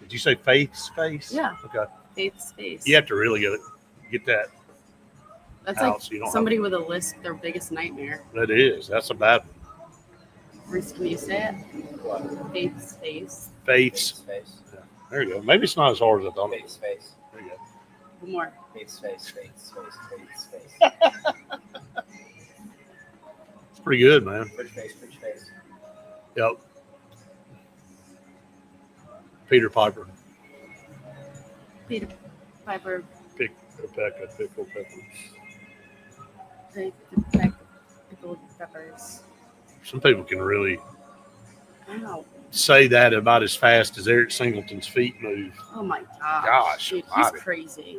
Speaker 1: Did you say Faith's face?
Speaker 2: Yeah.
Speaker 1: Okay.
Speaker 2: Faith's face.
Speaker 1: You have to really get that.
Speaker 2: That's
Speaker 1: out
Speaker 2: like
Speaker 1: so you don't
Speaker 2: somebody with a list, their biggest nightmare.
Speaker 1: That is. That's a bad one.
Speaker 2: Reese, can you say it? What? Faith's face.
Speaker 1: Faith's
Speaker 3: face.
Speaker 1: Yeah. There you go. Maybe it's not as hard as I thought.
Speaker 3: Faith's face.
Speaker 1: There you go.
Speaker 2: One more.
Speaker 3: Faith's face. Faith's face. Faith's face.
Speaker 1: It's pretty good, man.
Speaker 3: Fridge face. Fridge face.
Speaker 1: Yep. Peter Piper.
Speaker 2: Peter Piper.
Speaker 1: Pickled peppers.
Speaker 2: Pickled peppers.
Speaker 1: Some people can really
Speaker 2: Ow.
Speaker 1: say that about as fast as Eric Singleton's feet move.
Speaker 2: Oh my gosh.
Speaker 1: Gosh,
Speaker 2: Dude, he's
Speaker 1: almighty.
Speaker 2: crazy.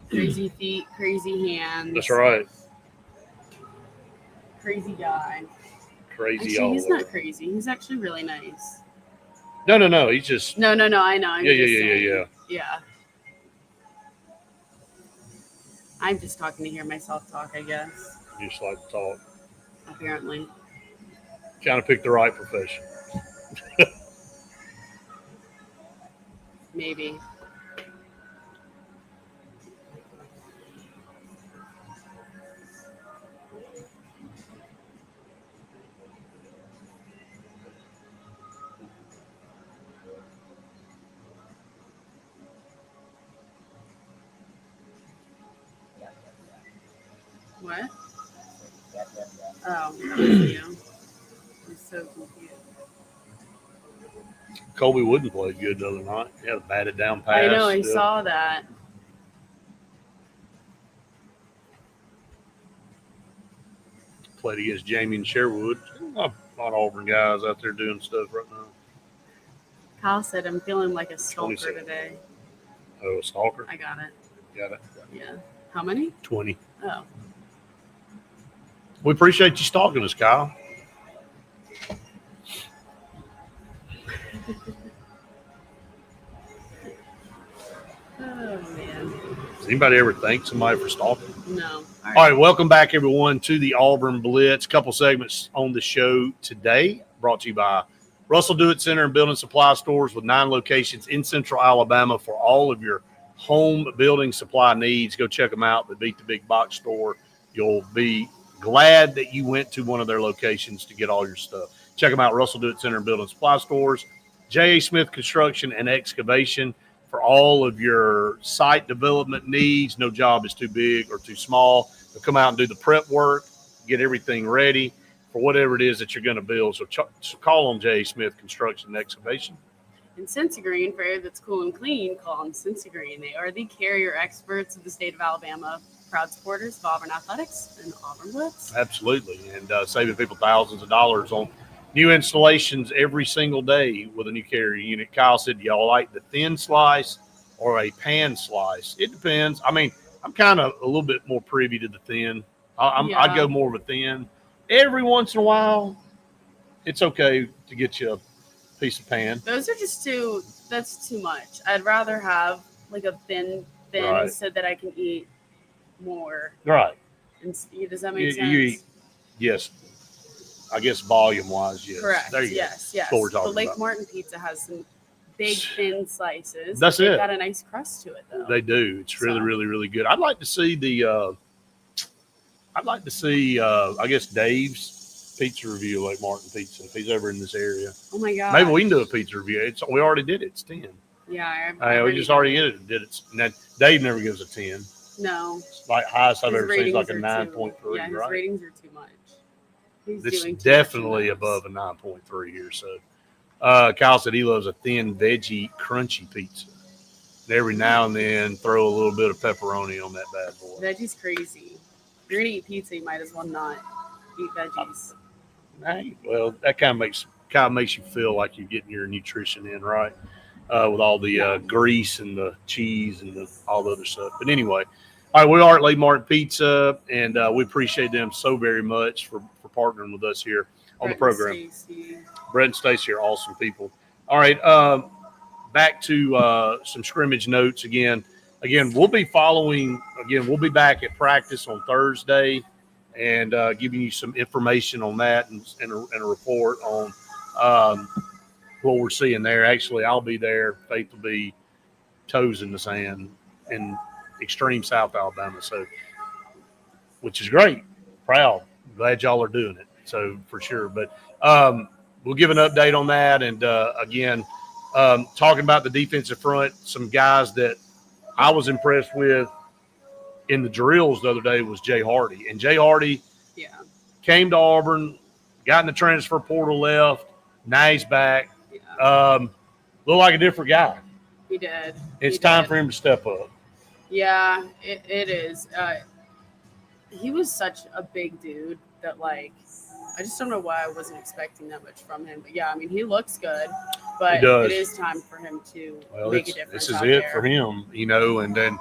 Speaker 2: Crazy feet, crazy hands.
Speaker 1: That's right.
Speaker 2: Crazy guy.
Speaker 1: Crazy
Speaker 2: Actually,
Speaker 1: all
Speaker 2: he's
Speaker 1: over.
Speaker 2: not crazy. He's actually really nice.
Speaker 1: No. He's just
Speaker 2: No. I know. I'm just saying.
Speaker 1: yeah.
Speaker 2: I'm just talking to hear myself talk, I guess.
Speaker 1: You just like to talk.
Speaker 2: Apparently.
Speaker 1: Kind of pick the right profession.
Speaker 2: Maybe. What? Oh, you. I'm so confused.
Speaker 1: Colby Wooden played good the other night. He had a batted down pass.
Speaker 2: I know, I
Speaker 1: Yeah.
Speaker 2: saw that.
Speaker 1: Played against Jamie and Sherwood. A lot of Auburn guys out there doing stuff right now.
Speaker 2: Kyle said I'm feeling like a stalker
Speaker 1: 27.
Speaker 2: today.
Speaker 1: Oh, a stalker.
Speaker 2: I got it.
Speaker 1: Got it.
Speaker 2: Yeah. How many?
Speaker 1: 20.
Speaker 2: Oh.
Speaker 1: We appreciate you stalking us, Kyle.
Speaker 2: Oh man.
Speaker 1: Does anybody ever thank somebody for stalking?
Speaker 2: No.
Speaker 1: All right, welcome back, everyone, to the Auburn Blitz. Couple segments on the show today, brought to you by Russell Do It Center and Building Supply Stores with 9 locations in Central Alabama for all of your home building supply needs. Go check them out. They beat the big box store. You'll be glad that you went to one of their locations to get all your stuff. Check them out, Russell Do It Center and Building Supply Stores. J.A. Smith Construction and Excavation for all of your site development needs. No job is too big or too small. They'll come out and do the prep work, get everything ready for whatever it is that you're going to build. So call on J.A. Smith Construction and Excavation.
Speaker 2: And Cincy Green, for air that's cool and clean, call them Cincy Green. They are the carrier experts of the state of Alabama, proud supporters of Auburn Athletics and Auburn Blitz.
Speaker 1: Absolutely. And saving people thousands of dollars on new installations every single day with a new carrier unit. Kyle said, y'all like the thin slice or a pan slice? It depends. I mean, I'm kind of a little bit more privy to the thin. I'd go more of a thin. Every once in a while, it's okay to get you a piece of pan.
Speaker 2: Those are just that's too much. I'd rather have like a thin
Speaker 1: Right.
Speaker 2: so that I can eat more.
Speaker 1: Right.
Speaker 2: And does that make sense?
Speaker 1: You eat, yes. I guess volume-wise, yes.
Speaker 2: Correct.
Speaker 1: There you
Speaker 2: Yes.
Speaker 1: go. That's what we're talking
Speaker 2: The Lake
Speaker 1: about.
Speaker 2: Martin pizza has some big thin slices.
Speaker 1: That's
Speaker 2: They've
Speaker 1: it.
Speaker 2: got a nice crust to it though.
Speaker 1: They do. It's really,
Speaker 2: So.
Speaker 1: really, really good. I'd like to see I guess Dave's pizza review of Lake Martin Pizza if he's ever in this area.
Speaker 2: Oh my god.
Speaker 1: Maybe we can do a pizza review. We already did it. It's 10.
Speaker 2: Yeah.
Speaker 1: We just already did it. Now, Dave never gives a 10.
Speaker 2: No.
Speaker 1: It's like highest I've
Speaker 2: His
Speaker 1: ever seen is like a
Speaker 2: ratings are
Speaker 1: 9.3,
Speaker 2: Yeah, his
Speaker 1: right?
Speaker 2: ratings are too much. He's
Speaker 1: It's
Speaker 2: doing too
Speaker 1: definitely
Speaker 2: much
Speaker 1: above a 9.3 here. So Kyle said he loves a thin, veggie, crunchy pizza. And every now and then throw a little bit of pepperoni on that bad boy.
Speaker 2: Veggies crazy. If you're gonna eat pizza, you might as well not eat veggies.
Speaker 1: Hey, well, that kind of makes kind of makes you feel like you're getting your nutrition in, right? With all the grease and the cheese and all the other stuff. But anyway, all right, we are at Lake Martin Pizza, and we appreciate them so very much for partnering with us here on the program. Brett and Stacey are awesome people. All right, back to some scrimmage notes again. Again, we'll be following. Again, we'll be back at practice on Thursday, and giving you some information on that and a report on what we're seeing there. Actually, I'll be there. Faith will be toes in the sand in extreme South Alabama. So, which is great. Proud. Glad y'all are doing it. So for sure. But we'll give an update on that. And again, talking about the defensive front, some guys that I was impressed with in the drills the other day was Jay Hardy. And Jay Hardy came to Auburn, got in the transfer portal, left. Now he's back. Looked like a different guy.
Speaker 2: He did.
Speaker 1: It's time for him to step up.
Speaker 2: Yeah, it is. He was such a big dude that, like, I just don't know why I wasn't expecting that much from him. But, yeah, I mean, he looks good. But it is time for him to make a difference.
Speaker 1: This is it for him, you know. And then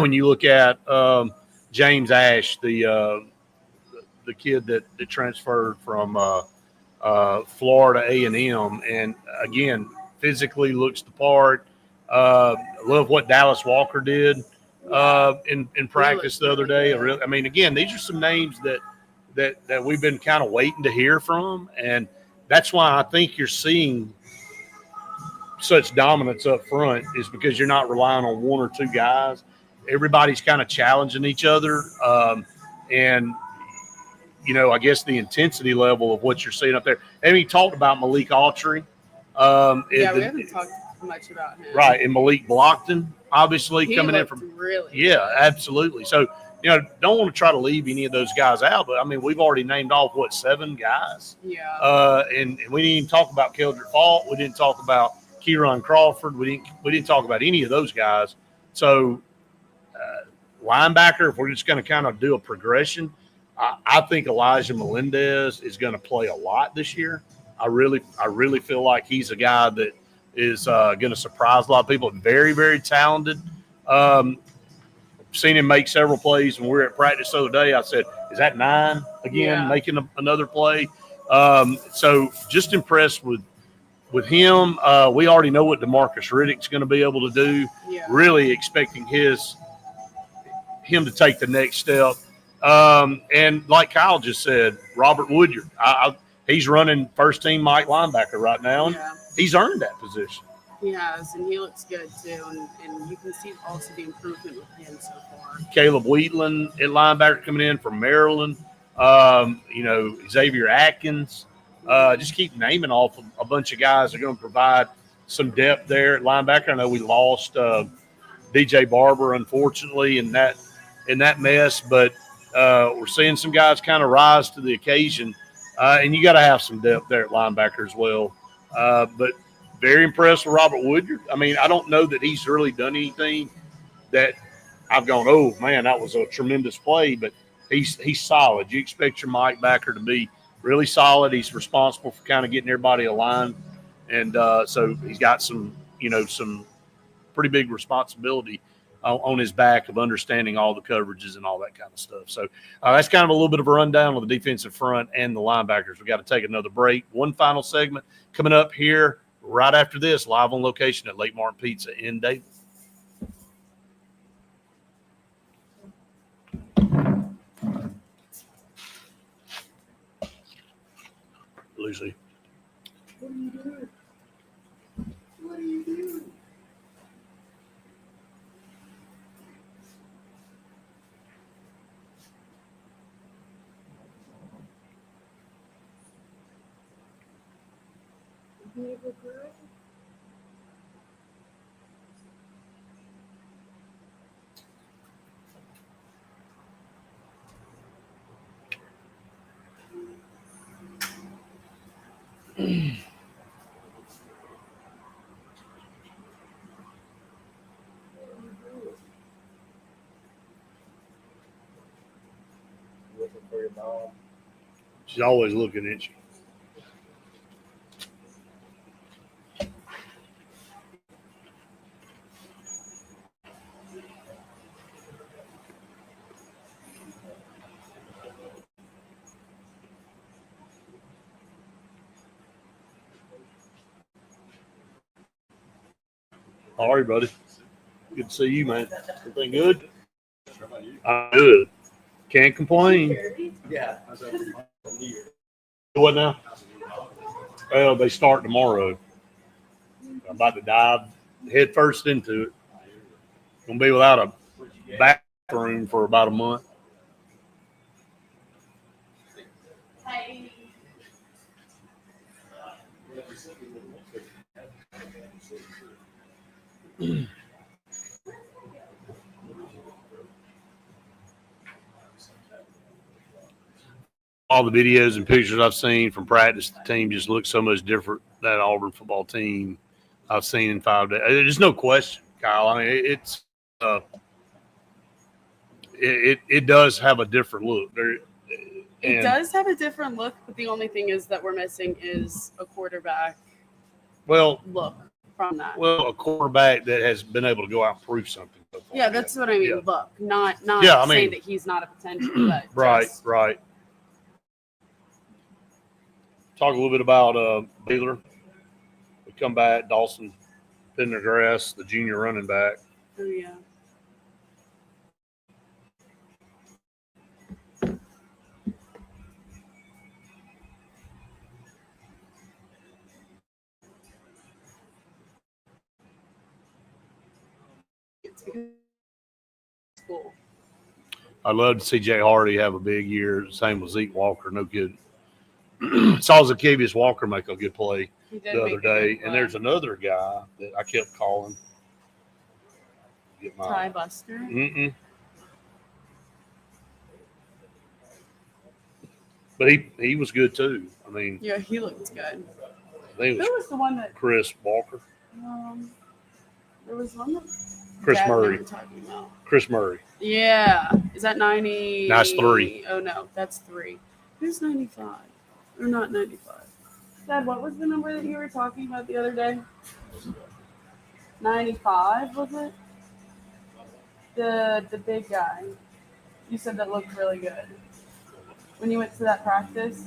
Speaker 1: when you look at James Ash, the kid that transferred from Florida A&M, and again, physically looks the part. Love what Dallas Walker did in practice the other day. I mean, again, these are some names that we've been kind of waiting to hear from, and that's why I think you're seeing such dominance up front, is because you're not relying on one or two guys. Everybody's kind of challenging each other, and you know, I guess the intensity level of what you're seeing up there. And we talked about Malik Autry.
Speaker 2: We haven't talked much about him.
Speaker 1: Right, and Malik Blockton, obviously, coming in from
Speaker 2: really
Speaker 1: good. Absolutely. So, you know, don't want to try to leave any of those guys out, but I mean, we've already named off 7 guys.
Speaker 2: Yeah.
Speaker 1: And we didn't even talk about Keldrick Fault. We didn't talk about Kieran Crawford. We didn't talk about any of those guys. So, linebacker, if we're just going to kind of do a progression, I think Elijah Melendez is going to play a lot this year. I really feel like he's a guy that is going to surprise a lot of people. Very, very talented. Seen him make several plays when we were at practice the other day. I said, "Is that 9 again, making another play?" So just impressed with him. We already know what DeMarcus Riddick's going to be able to do.
Speaker 2: Yeah.
Speaker 1: Really expecting him to take the next step. And like Kyle just said, Robert Woodyard, he's running first team Mike linebacker right now, and he's earned that position.
Speaker 2: He has, and he looks good too. And you can see also the improvement with him so far.
Speaker 1: Caleb Wheatland at linebacker coming in from Maryland. You know, Xavier Atkins. Just keep naming off a bunch of guys that are going to provide some depth there at linebacker. I know we lost DJ Barber, unfortunately, in that mess, but we're seeing some guys kind of rise to the occasion, and you got to have some depth there at linebacker as well. But very impressed with Robert Woodyard. I mean, I don't know that he's really done anything that I've gone, oh man, that was a tremendous play, but he's solid. You expect your Mike backer to be really solid. He's responsible for kind of getting everybody aligned, and so he's got some pretty big responsibility on his back of understanding all the coverages and all that kind of stuff. So that's kind of a little bit of a rundown on the defensive front and the linebackers. We got to take another break. One final segment coming up here right after this, live on location at Lake Martin Pizza in Davis. Lucy.
Speaker 2: What are you doing? What are you doing?
Speaker 3: Looking for your mom.
Speaker 1: She's always looking at you. All right, buddy. Good to see you, man. Everything good? I'm good. Can't complain.
Speaker 3: Yeah.
Speaker 1: What now? Well, they start tomorrow. I'm about to dive head first into it. Gonna be without a bathroom for about a month. All the videos and pictures I've seen from practice, the team just looks so much different. That Auburn football team I've seen in 5 days. There's no question, Kyle. I mean, it does have a different look.
Speaker 2: It does have a different look, but the only thing is that we're missing is a quarterback look from that.
Speaker 1: Well, a quarterback that has been able to go out and prove something. So far.
Speaker 2: Yeah, that's what I mean.
Speaker 1: Yeah.
Speaker 2: Look, not
Speaker 1: Yeah, I
Speaker 2: saying
Speaker 1: mean-
Speaker 2: that he's not a potential, but
Speaker 1: Right. Talk a little bit about Baylor. We come back, Dawson Pendergrass, the junior running back.
Speaker 2: Oh yeah. It's because it's cool.
Speaker 1: I'd love to see Jay Hardy have a big year. Same with Zeke Walker. No good. Saw Zacchaeus Walker make a good play
Speaker 2: He did
Speaker 1: the
Speaker 2: make
Speaker 1: other
Speaker 2: a good
Speaker 1: day.
Speaker 2: play.
Speaker 1: And there's another guy that I kept calling. Get my
Speaker 2: Ty Buster.
Speaker 1: But he was good too. I mean,
Speaker 2: Yeah, he looked good.
Speaker 1: I think it
Speaker 2: Who
Speaker 1: was
Speaker 2: was the one that?
Speaker 1: Chris Walker.
Speaker 2: There was one that.
Speaker 1: Chris
Speaker 2: Dad and I
Speaker 1: Murray.
Speaker 2: were talking about.
Speaker 1: Chris Murray.
Speaker 2: Yeah, is that 90?
Speaker 1: That's 3.
Speaker 2: Oh no, that's 3. Who's 95? Or not 95? Dad, what was the number that you were talking about the other day? 95 was it? The big guy. You said that looked really good when you went to that practice.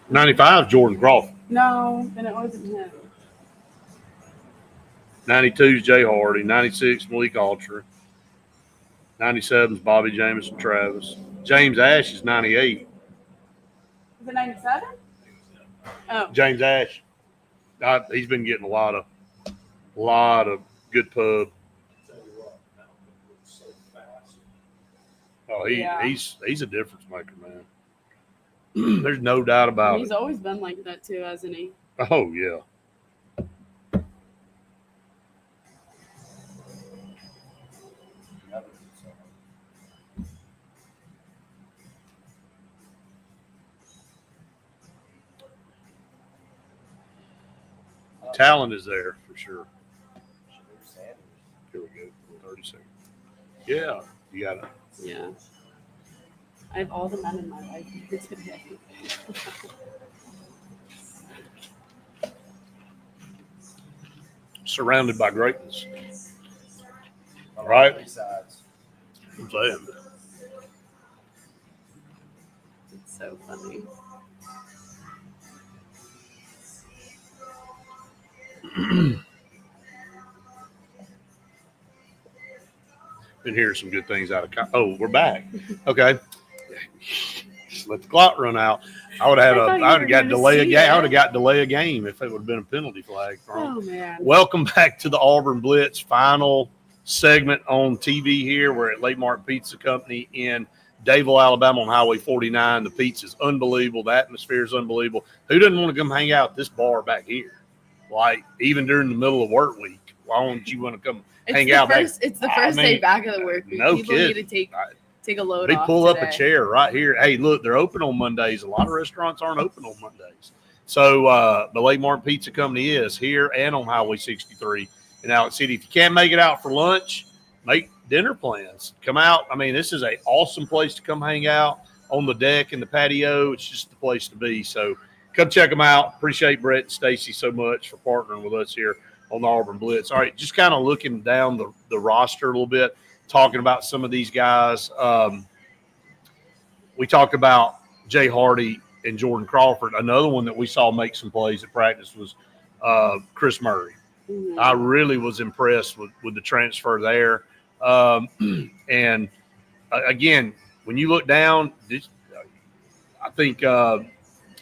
Speaker 1: 95 Jordan Crawford.
Speaker 2: No, then it wasn't him.
Speaker 1: 92 is Jay Hardy. 96 Malik Alter. 97 is Bobby Jamison Travis. James Ash is 98.
Speaker 2: Was it 97? Oh,
Speaker 1: James Ash. He's been getting a lot of good pub. Oh, he's a difference maker, man. There's no doubt about
Speaker 2: he's
Speaker 1: it.
Speaker 2: always been like that too, hasn't he?
Speaker 1: Oh yeah. Talent is there for sure. Here we go. 30 seconds. Yeah, you got it.
Speaker 2: Yeah. I have all the men in my life here today.
Speaker 1: Surrounded by greatness. All right. I'm saying.
Speaker 2: It's so funny.
Speaker 1: Been hearing some good things out of. Oh, we're back. Okay. Just let the clock run out. I would have got delay a game. I would have got delay a game if it would have been a penalty flag.
Speaker 2: Oh man.
Speaker 1: Welcome back to the Auburn Blitz final segment on TV here. We're at Late Mark Pizza Company in Dadeville, Alabama on Highway 49. The pizza's unbelievable. The atmosphere is unbelievable. Who doesn't want to come hang out at this bar back here? Like, even during the middle of work week, why don't you want to come hang out back?
Speaker 2: It's the first day back of the work week.
Speaker 1: No
Speaker 2: People
Speaker 1: kidding.
Speaker 2: need to take a load
Speaker 1: They
Speaker 2: off
Speaker 1: pull up a
Speaker 2: today.
Speaker 1: chair right here. Hey, look, they're open on Mondays. A lot of restaurants aren't open on Mondays. So the Lake Martin Pizza Company is here and on Highway 63 in Alex City. If you can't make it out for lunch, make dinner plans. Come out. I mean, this is an awesome place to come hang out on the deck and the patio. It's just the place to be. So come check them out. Appreciate Brett and Stacy so much for partnering with us here on the Auburn Blitz. All right, just kind of looking down the roster a little bit, talking about some of these guys. We talked about Jay Hardy and Jordan Crawford. Another one that we saw make some plays at practice was Chris Murray.
Speaker 2: Mhm.
Speaker 1: I really was impressed with the transfer there. And again, when you look down, I think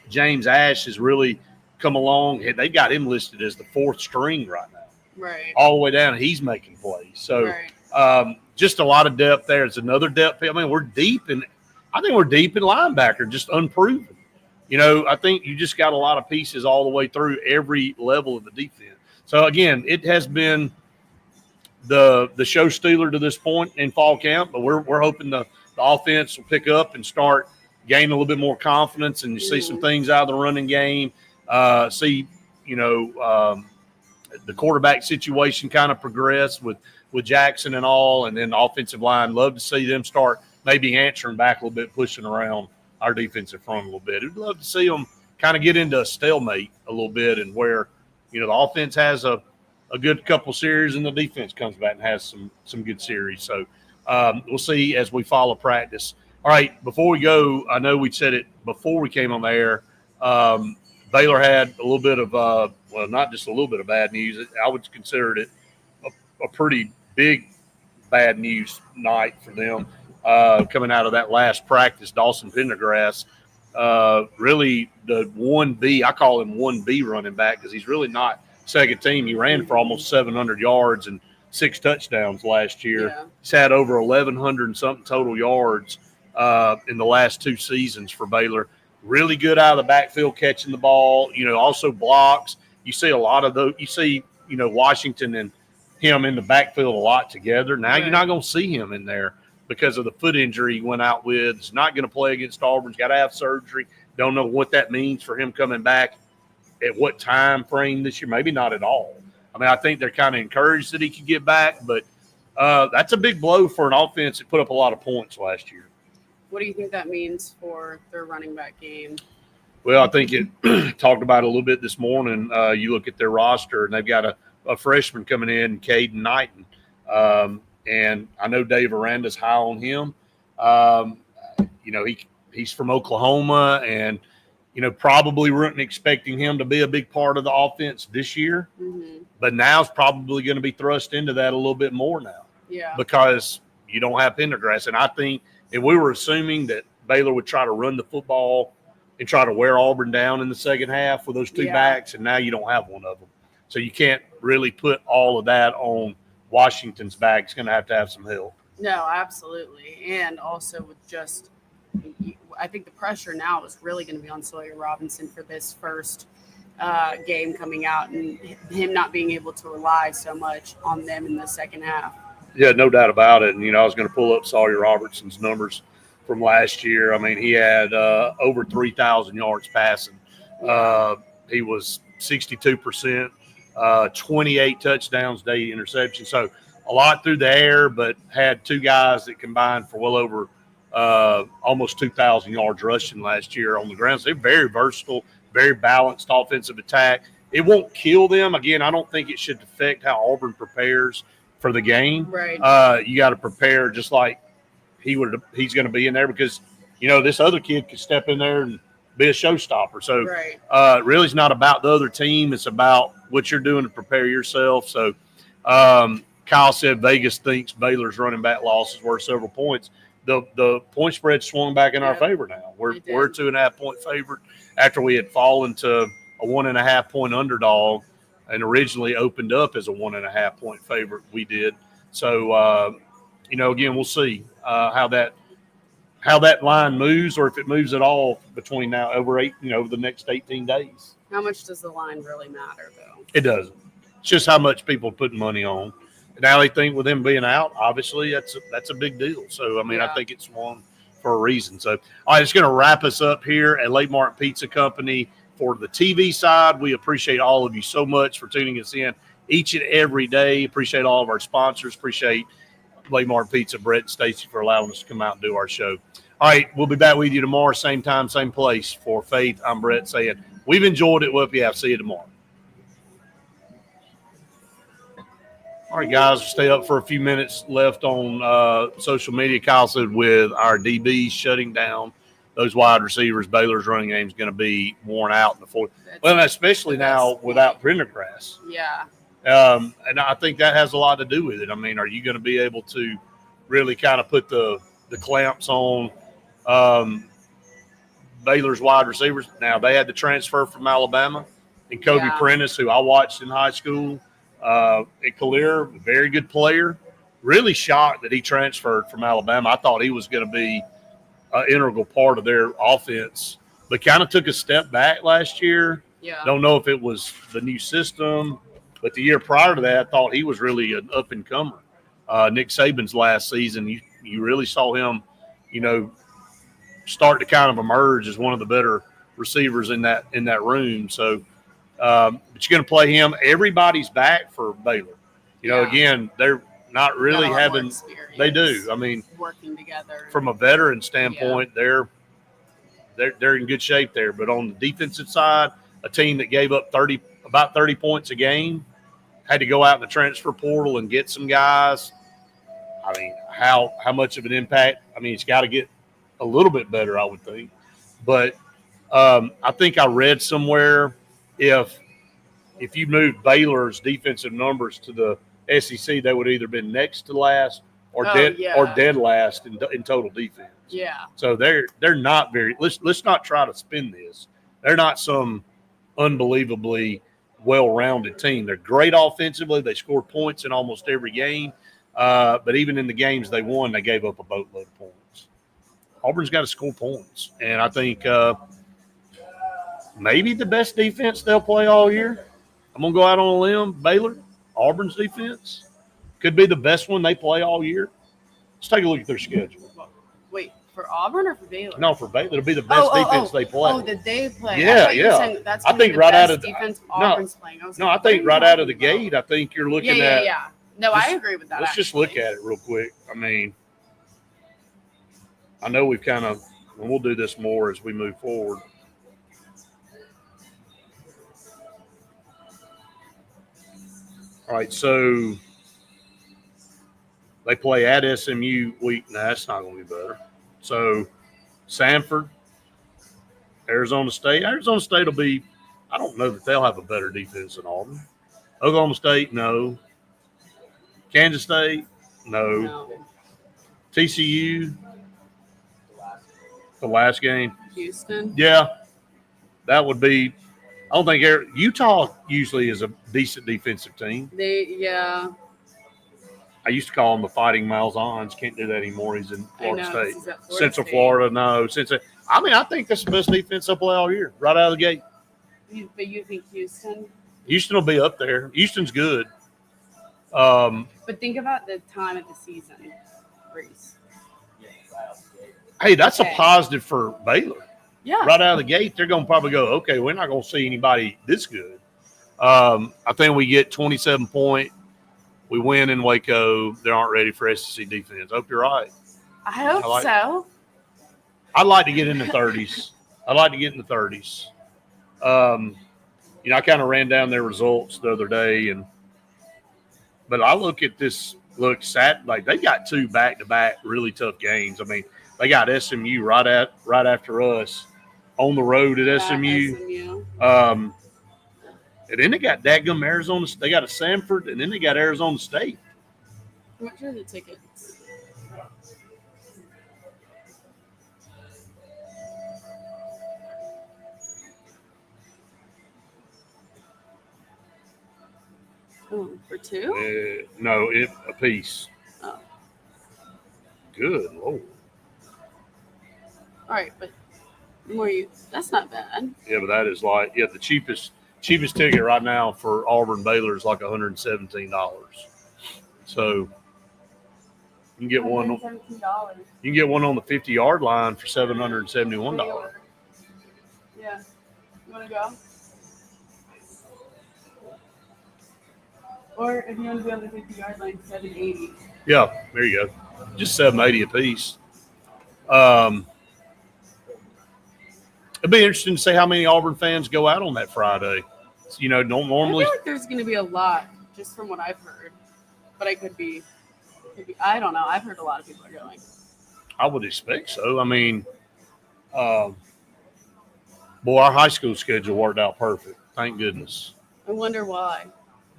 Speaker 1: James Ash has really come along. They've got him listed as the fourth string right now,
Speaker 2: Right.
Speaker 1: all the way down. He's making plays. So
Speaker 2: Right.
Speaker 1: just a lot of depth there. It's another depth. I mean, I think we're deep in linebacker, just unproven. I think you just got a lot of pieces all the way through every level of the defense. So again, it has been the show stealer to this point in fall camp, but we're hoping the offense will pick up and start gaining a little bit more confidence, and you see some things out of the running game. See, the quarterback situation kind of progress with Jackson and all, and then the offensive line. Love to see them start maybe answering back a little bit, pushing around our defensive front a little bit. We'd love to see them kind of get into a stalemate a little bit, and where the offense has a good couple series and the defense comes back and has some good series. So we'll see as we follow practice. All right, before we go, I know we said it before we came on the air. Baylor had a little bit of not just a little bit of bad news. I would consider it a pretty big bad news night for them coming out of that last practice. Dawson Pendergrass, really the 1B, I call him 1B running back because he's really not second team. He ran for almost 700 yards and 6 touchdowns last year.
Speaker 2: Yeah.
Speaker 1: He's had over 1,100 and something total yards in the last 2 seasons for Baylor. Really good out of the backfield catching the ball, also blocks. You see a lot of those. You see, Washington and him in the backfield a lot together. Now You're not going to see him in there because of the foot injury he went out with. He's not going to play against Auburn. He's got to have surgery. Don't know what that means for him coming back at what time frame this year. Maybe not at all. I mean, I think they're kind of encouraged that he could get back, but that's a big blow for an offense that put up a lot of points last year.
Speaker 2: What do you think that means for their running back game?
Speaker 1: Well, I think it talked about it a little bit this morning. You look at their roster, and they've got a freshman coming in, Caden Knighton. And I know Dave Aranda's high on him. He's from Oklahoma, and, probably weren't expecting him to be a big part of the offense this year.
Speaker 2: Mm-hmm.
Speaker 1: But now it's probably going to be thrust into that a little bit more now.
Speaker 2: Yeah.
Speaker 1: Because you don't have Pendergrass. And I think if we were assuming that Baylor would try to run the football and try to wear Auburn down in the second half with those 2 backs, and now you don't have one of them. So you can't really put all of that on Washington's back. It's going to have some help.
Speaker 2: No, absolutely. And also with I think the pressure now is really going to be on Sawyer Robinson for this first game coming out, and him not being able to rely so much on them in the second half.
Speaker 1: Yeah, no doubt about it. And, I was going to pull up Sawyer Robertson's numbers from last year. I mean, he had over 3,000 yards passing. He was 62%, 28 touchdowns, 8 interceptions. So a lot through the air, but had 2 guys that combined for well over almost 2,000 yards rushing last year on the ground. So they're very versatile, very balanced offensive attack. It won't kill them. Again, I don't think it should affect how Auburn prepares for the game.
Speaker 2: Right.
Speaker 1: You got to prepare just like he's going to be in there because, this other kid could step in there and be a showstopper. So really it's not about the other team. It's about what you're doing to prepare yourself. So Kyle said Vegas thinks Baylor's running back loss is worth several points. The point spread swung back in our favor now. We're a 2.5 point favorite after we had fallen to a 1.5 point underdog and originally opened up as a 1.5 point favorite. We did. So, again, we'll see how that line moves, or if it moves at all between now over the next 18 days.
Speaker 2: How much does the line really matter, though?
Speaker 1: It doesn't. It's just how much people put money on. Now they think with him being out, obviously that's a big deal. So, I mean, I think it's one for a reason. So, all right, it's going to wrap us up here at Lake Martin Pizza Company. For the TV side, we appreciate all of you so much for tuning us in each and every day. Appreciate all of our sponsors. Appreciate Lake Martin Pizza, Brett and Stacy, for allowing us to come out and do our show. All right, we'll be back with you tomorrow, same time, same place. For Faith, I'm Brett saying we've enjoyed it. We'll be out. See you tomorrow. All right, guys, we'll stay up for a few minutes left on social media. Kyle said with our DBs shutting down those wide receivers, Baylor's running game is going to be worn out in the fourth. Well, especially now without Prendergrass.
Speaker 2: Yeah.
Speaker 1: And I think that has a lot to do with it. I mean, are you going to be able to really kind of put the clamps on Baylor's wide receivers? Now, they had the transfer from Alabama, and Kobe Prentice, who I watched in high school, at Calera, very good player. Really shocked that he transferred from Alabama. I thought he was going to be an integral part of their offense, but kind of took a step back last year.
Speaker 2: Yeah.
Speaker 1: Don't know if it was the new system, but the year prior to that, I thought he was really an up-and-comer. Nick Saban's last season, you really saw him, start to kind of emerge as one of the better receivers in that room. So, but you're going to play him. Everybody's back for Baylor. Again, they're not really having – they do. I mean,
Speaker 2: working together.
Speaker 1: From a veteran standpoint, they're in good shape there. But on the defensive side, a team that gave up about 30 points a game, had to go out in the transfer portal and get some guys. I mean, how much of an impact? I mean, it's got to get a little bit better, I would think. But I think I read somewhere if you move Baylor's defensive numbers to the SEC, they would either been next to last or dead last in total defense.
Speaker 2: Yeah.
Speaker 1: So they're not very. Let's not try to spin this. They're not some unbelievably well-rounded team. They're great offensively. They scored points in almost every game. But even in the games they won, they gave up a boatload of points. Auburn's got to score points. And I think maybe the best defense they'll play all year. I'm going to go out on a limb. Baylor, Auburn's defense could be the best one they play all year. Let's take a look at their schedule.
Speaker 2: Wait, for Auburn or for Baylor?
Speaker 1: No, for Baylor. It'll be the best defense they play.
Speaker 2: Oh, that they play.
Speaker 1: Yeah.
Speaker 2: That's
Speaker 1: I think right out of
Speaker 2: defense Auburn's playing.
Speaker 1: I think right out of the gate, I think you're looking at.
Speaker 2: Yeah. No, I agree with that.
Speaker 1: Let's just look at it real quick. I mean, I know we've kind of, and we'll do this more as we move forward. All right, so they play at SMU week. No, that's not going to be better. So Samford, Arizona State. Arizona State will be, I don't know that they'll have a better defense than Auburn. Oklahoma State, no. Kansas State, no. TCU, the last game.
Speaker 2: Houston.
Speaker 1: Yeah, that would be. I don't think Utah usually is a decent defensive team. I used to call them the Fighting Malzahns. Can't do that anymore. He's in Florida State. Central Florida, no. I think that's the best defense they'll play all year, right out of the gate.
Speaker 2: But you think Houston?
Speaker 1: Houston will be up there. Houston's good.
Speaker 2: But think about the time of the season, Reese.
Speaker 1: Hey, that's a positive for Baylor.
Speaker 2: Yeah.
Speaker 1: Right out of the gate, they're going to probably go, okay, we're not going to see anybody this good. I think we get 27 point. We win in Waco. They aren't ready for SEC defense. I hope you're right.
Speaker 2: I hope so.
Speaker 1: I'd like to get in the 30s. I kind of ran down their results the other day, but I look at this. Like they got two back-to-back really tough games. I mean, they got SMU right after us on the road at SMU. And then they got dadgum Arizona. They got a Samford, and then they got Arizona State.
Speaker 2: How much are the tickets? Oh, for two?
Speaker 1: No, a piece.
Speaker 2: Oh.
Speaker 1: Good Lord.
Speaker 2: All right, but that's not bad.
Speaker 1: Yeah, but that is the cheapest ticket right now for Auburn Baylor is like $117. So you can get one.
Speaker 2: $117.
Speaker 1: You can get one on the 50-yard line for $771.
Speaker 2: Yeah. You want to go? Or if you want to be on the 50-yard line, $780.
Speaker 1: Yeah, there you go. Just $780 a piece. It'd be interesting to see how many Auburn fans go out on that Friday. Normally.
Speaker 2: I feel like there's going to be a lot, just from what I've heard. But I could be. I don't know. I've heard a lot of people are going.
Speaker 1: I would expect so. I mean, Boy, our high school schedule worked out perfect. Thank goodness.
Speaker 2: I wonder why.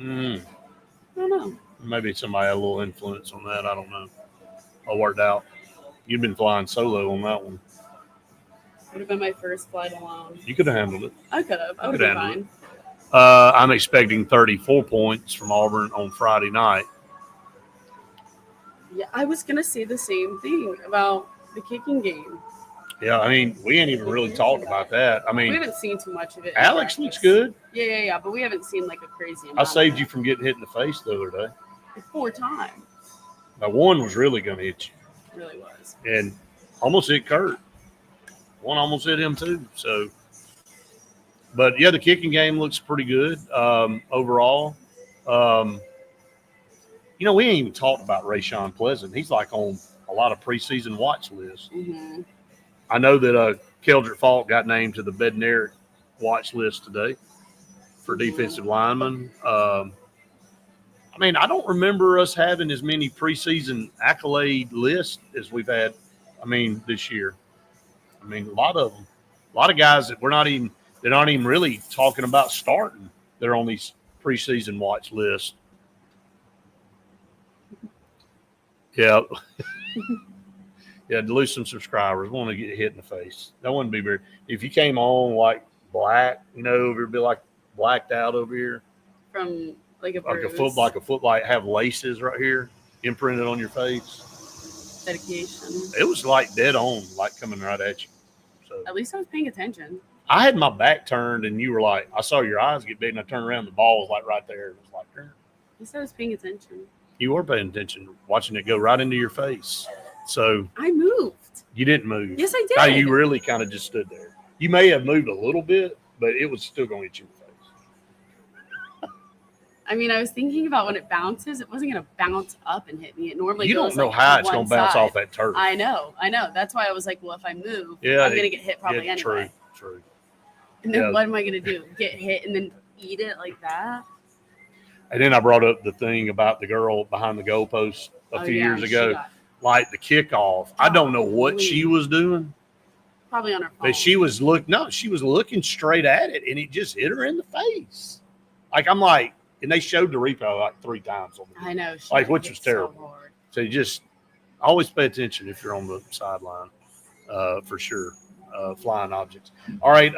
Speaker 2: I don't know.
Speaker 1: Maybe somebody had a little influence on that. I don't know. All worked out. You've been flying solo on that one.
Speaker 2: Would have been my first flight alone.
Speaker 1: You could have handled it.
Speaker 2: I could have. I would
Speaker 1: Could
Speaker 2: have been
Speaker 1: handle
Speaker 2: fine.
Speaker 1: I'm expecting 34 points from Auburn on Friday night.
Speaker 2: Yeah, I was gonna say the same thing about the kicking game.
Speaker 1: Yeah, I mean, we ain't even really talked about that. I
Speaker 2: We
Speaker 1: mean,
Speaker 2: haven't seen too much of it. in
Speaker 1: Alex
Speaker 2: practice.
Speaker 1: looks good.
Speaker 2: Yeah, but we haven't seen like a crazy amount.
Speaker 1: I saved you from getting hit in the face the other day.
Speaker 2: 4 times.
Speaker 1: Now, one was really going to hit you,
Speaker 2: It really was.
Speaker 1: and almost hit Kurt. One almost hit him too. So, but yeah, the kicking game looks pretty good overall. You know, we ain't even talked about Rayshawn Pleasant. He's like on a lot of preseason watch lists.
Speaker 2: Mm-hmm.
Speaker 1: I know that Keldrick Falk got named to the Bednarik watch list today for defensive linemen. I mean, I don't remember us having as many preseason accolade lists as we've had, this year. I mean, a lot of them. A lot of guys that they're not even really talking about starting. They're on these preseason watch lists. Yeah. Yeah, to lose some subscribers. Want to get hit in the face. That wouldn't be very. If you came on like black, it'd be like blacked out over here.
Speaker 2: From like a
Speaker 1: Like a foot, like have laces right here imprinted on your face.
Speaker 2: dedication.
Speaker 1: It was like dead on, like coming right at you. So
Speaker 2: At least I was paying attention.
Speaker 1: I had my back turned, and you were like, I saw your eyes get big, and I turned around, the ball was like right there. It was like,
Speaker 2: At least I was paying attention.
Speaker 1: you were paying attention, watching it go right into your face. So
Speaker 2: I moved.
Speaker 1: you didn't move.
Speaker 2: Yes, I did.
Speaker 1: No, you really kind of just stood there. You may have moved a little bit, but it was still going to hit you in the face.
Speaker 2: I mean, I was thinking about when it bounces, it wasn't going to bounce up and hit me. It normally
Speaker 1: You
Speaker 2: goes
Speaker 1: don't know
Speaker 2: like
Speaker 1: how
Speaker 2: to
Speaker 1: it's
Speaker 2: one
Speaker 1: going to bounce
Speaker 2: side.
Speaker 1: off that turf.
Speaker 2: I know. That's why I was like, well, if I move,
Speaker 1: Yeah,
Speaker 2: I'm going to get hit probably
Speaker 1: yeah,
Speaker 2: anyway.
Speaker 1: True.
Speaker 2: And then
Speaker 1: Yeah.
Speaker 2: what am I going to do? Get hit and then eat it like that?
Speaker 1: And then I brought up the thing about the girl behind the goalpost a few years ago, like the kickoff. I don't know what she was doing,
Speaker 2: probably on her phone.
Speaker 1: but she was looking straight at it, and it just hit her in the face. Like I'm like, and they showed the replay like 3 times on the
Speaker 2: I know.
Speaker 1: like, which was
Speaker 2: so
Speaker 1: terrible.
Speaker 2: hard.
Speaker 1: So you just always pay attention if you're on the sideline, for sure. Flying objects. All right,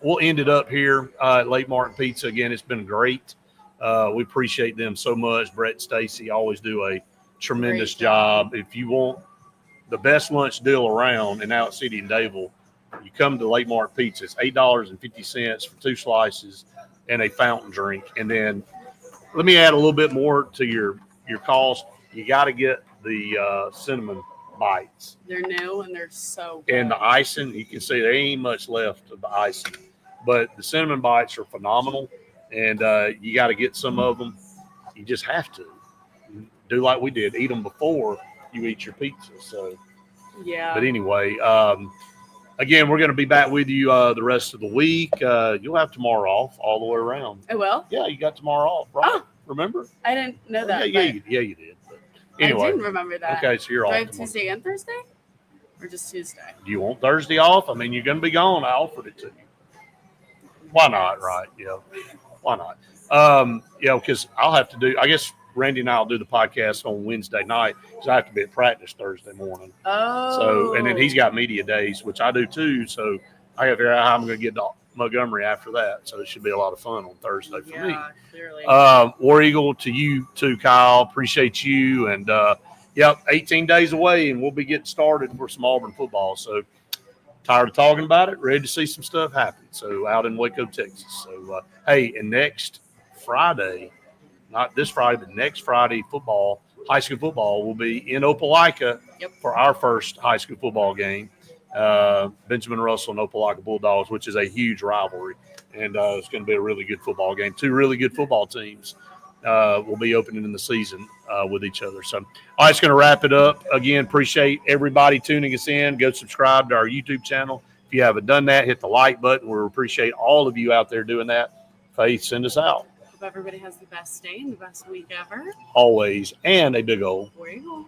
Speaker 1: we'll end it up here at Lake Martin Pizza. Again, it's been great. We appreciate them so much. Brett and Stacy always do a tremendous
Speaker 2: Great job.
Speaker 1: job. If you want the best lunch deal around in Out City and Dadeville, you come to Lake Martin Pizza. It's $8.50 for 2 slices and a fountain drink. And then let me add a little bit more to your cost. You got to get the cinnamon bites.
Speaker 2: They're new and they're so good.
Speaker 1: And the icing, you can see there ain't much left of the icing. But the cinnamon bites are phenomenal. And you got to get some of them. You just have to. Do like we did. Eat them before you eat your pizza. So,
Speaker 2: Yeah.
Speaker 1: but anyway, again, we're going to be back with you the rest of the week. You'll have tomorrow off all the way around.
Speaker 2: I will?
Speaker 1: Yeah, you got tomorrow off, right?
Speaker 2: Oh.
Speaker 1: Remember?
Speaker 2: I didn't know that.
Speaker 1: Yeah, you did. But anyway,
Speaker 2: I didn't remember that.
Speaker 1: okay, so you're
Speaker 2: Do
Speaker 1: off
Speaker 2: I have
Speaker 1: tomorrow.
Speaker 2: Tuesday and Thursday? Or just Tuesday?
Speaker 1: Do you want Thursday off? I mean, you're going to be gone. I offered it to you. Why not? Right? Yeah. Why not? Because I'll have to do. I guess Randy and I'll do the podcast on Wednesday night because I have to be at practice Thursday morning.
Speaker 2: Oh.
Speaker 1: So, and then he's got media days, which I do too. So I got to figure out how I'm going to get to Montgomery after that. So it should be a lot of fun on Thursday for me.
Speaker 2: Yeah, clearly.
Speaker 1: War Eagle, to you too, Kyle. Appreciate you. And 18 days away, and we'll be getting started for some Auburn football. So tired of talking about it, ready to see some stuff happen. So out in Waco, Texas. So hey, and next Friday, not this Friday, but next Friday, high school football will be in Opelika for our first high school football game. Benjamin Russell and Opelika Bulldogs, which is a huge rivalry. And it's going to be a really good football game. 2 really good football teams will be opening in the season with each other. So, all right, it's going to wrap it up. Again, appreciate everybody tuning us in. Go subscribe to our YouTube channel. If you haven't done that, hit the like button. We appreciate all of you out there doing that. Faith, send us out.
Speaker 2: Hope everybody has the best day and the best week ever.
Speaker 1: Always. And a big old
Speaker 2: War Eagle.